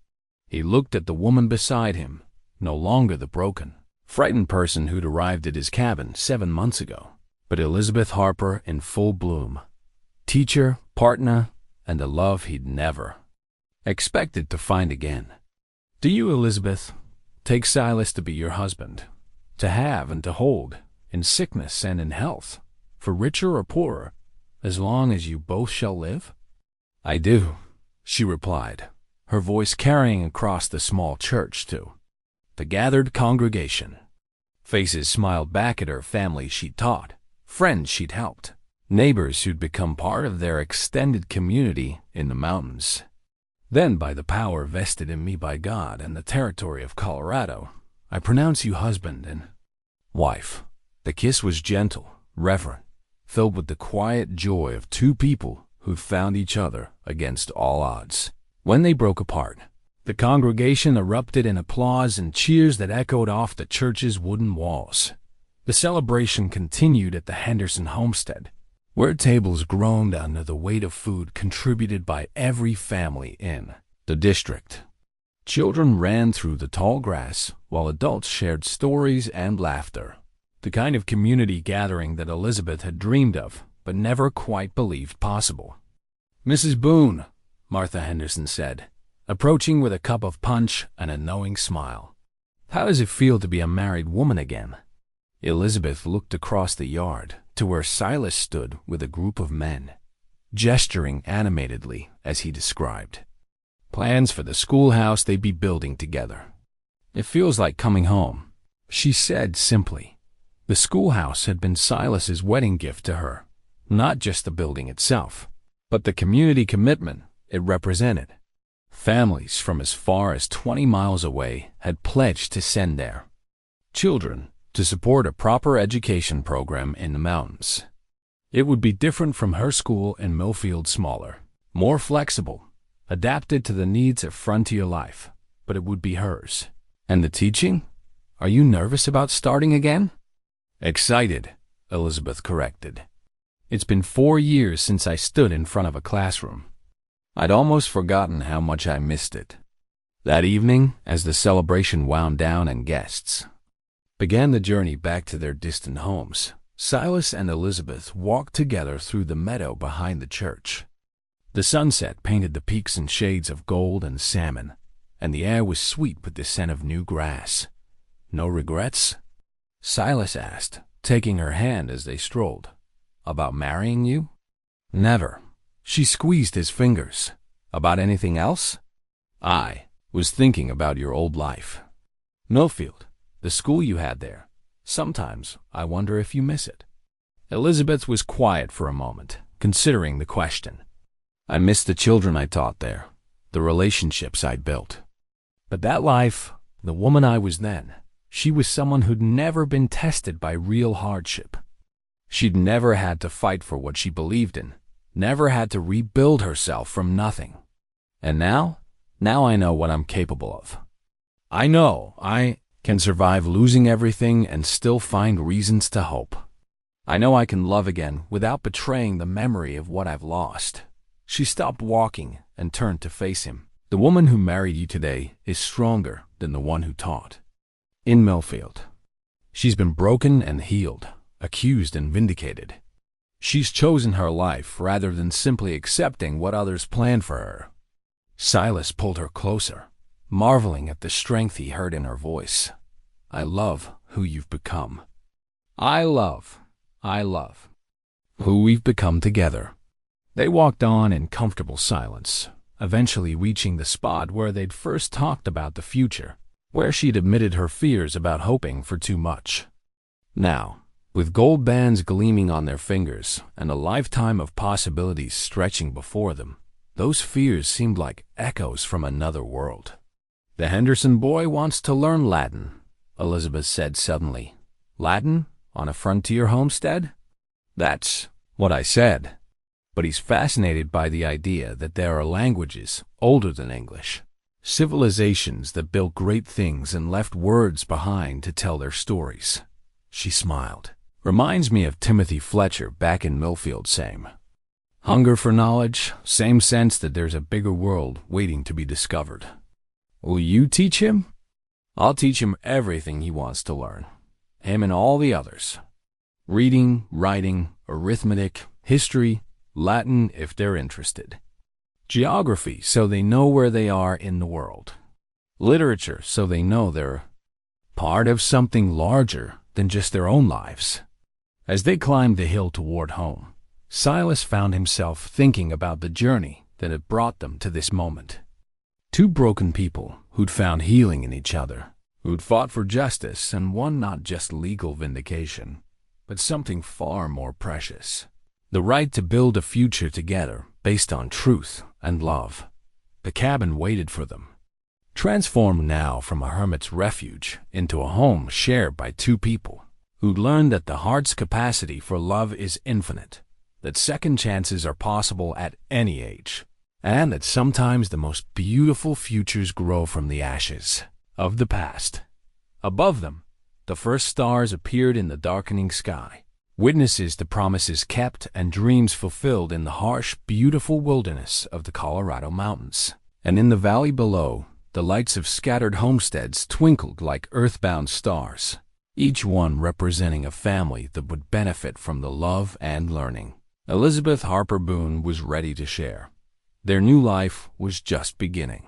He looked at the woman beside him, no longer the broken, frightened person who'd arrived at his cabin 7 months ago, but Elizabeth Harper in full bloom, teacher, partner, and a love he'd never expected to find again. Do you, Elizabeth, take Silas to be your husband, to have and to hold, in sickness and in health, for richer or poorer, as long as you both shall live? I do, she replied, her voice carrying across the small church to the gathered congregation. Faces smiled back at her, family she'd taught, friends she'd helped, neighbors who'd become part of their extended community in the mountains. Then, by the power vested in me by God and the territory of Colorado, I pronounce you husband and wife. The kiss was gentle, reverent, filled with the quiet joy of two people who'd found each other against all odds. When they broke apart, the congregation erupted in applause and cheers that echoed off the church's wooden walls. The celebration continued at the Henderson homestead, where tables groaned under the weight of food contributed by every family in the district. Children ran through the tall grass, while adults shared stories and laughter. The kind of community gathering that Elizabeth had dreamed of, but never quite believed possible. "Mrs. Boone," Martha Henderson said, approaching with a cup of punch and a knowing smile. "How does it feel to be a married woman again?" Elizabeth looked across the yard to where Silas stood with a group of men, gesturing animatedly as he described plans for the schoolhouse they'd be building together. "It feels like coming home," she said simply. The schoolhouse had been Silas's wedding gift to her, not just the building itself, but the community commitment it represented. Families from as far as 20 miles away had pledged to send their children to support a proper education program in the mountains. It would be different from her school in Millfield, smaller, more flexible, adapted to the needs of frontier life, but it would be hers. "And the teaching? Are you nervous about starting again?" "Excited," Elizabeth corrected. "It's been 4 years since I stood in front of a classroom. I'd almost forgotten how much I missed it." That evening, as the celebration wound down and guests began the journey back to their distant homes, Silas and Elizabeth walked together through the meadow behind the church. The sunset painted the peaks in shades of gold and salmon, and the air was sweet with the scent of new grass. "No regrets?" Silas asked, taking her hand as they strolled. "About marrying you?" "Never." She squeezed his fingers. "About anything else?" "I was thinking about your old life. Millfield, the school you had there. Sometimes I wonder if you miss it." Elizabeth was quiet for a moment, considering the question. "I miss the children I taught there, the relationships I'd built. But that life, the woman I was then, she was someone who'd never been tested by real hardship. She'd never had to fight for what she believed in, never had to rebuild herself from nothing. And now I know what I'm capable of. I know I can survive losing everything and still find reasons to hope. I know I can love again without betraying the memory of what I've lost." She stopped walking and turned to face him. "The woman who married you today is stronger than the one who taught. In Millfield, she's been broken and healed, accused and vindicated. She's chosen her life rather than simply accepting what others planned for her." Silas pulled her closer, marveling at the strength he heard in her voice. "I love who you've become. I love who we've become together." They walked on in comfortable silence, eventually reaching the spot where they'd first talked about the future, where she'd admitted her fears about hoping for too much. Now, with gold bands gleaming on their fingers and a lifetime of possibilities stretching before them, those fears seemed like echoes from another world. "The Henderson boy wants to learn Latin," Elizabeth said suddenly. "Latin on a frontier homestead?" "That's what I said. But he's fascinated by the idea that there are languages older than English, civilizations that built great things and left words behind to tell their stories." She smiled. "Reminds me of Timothy Fletcher back in Millfield, same. Hunger for knowledge, same sense that there's a bigger world waiting to be discovered." "Will you teach him?" "I'll teach him everything he wants to learn. Him and all the others. Reading, writing, arithmetic, history, Latin if they're interested. Geography so they know where they are in the world. Literature so they know they're part of something larger than just their own lives." As they climbed the hill toward home, Silas found himself thinking about the journey that had brought them to this moment. Two broken people who'd found healing in each other, who'd fought for justice and won not just legal vindication, but something far more precious. The right to build a future together based on truth and love. The cabin waited for them, transformed now from a hermit's refuge into a home shared by two people who'd learned that the heart's capacity for love is infinite, that second chances are possible at any age, and that sometimes the most beautiful futures grow from the ashes of the past. Above them, the first stars appeared in the darkening sky, witnesses to promises kept and dreams fulfilled in the harsh, beautiful wilderness of the Colorado mountains. And in the valley below, the lights of scattered homesteads twinkled like earthbound stars, each one representing a family that would benefit from the love and learning. Elizabeth Harper Boone was ready to share. Their new life was just beginning.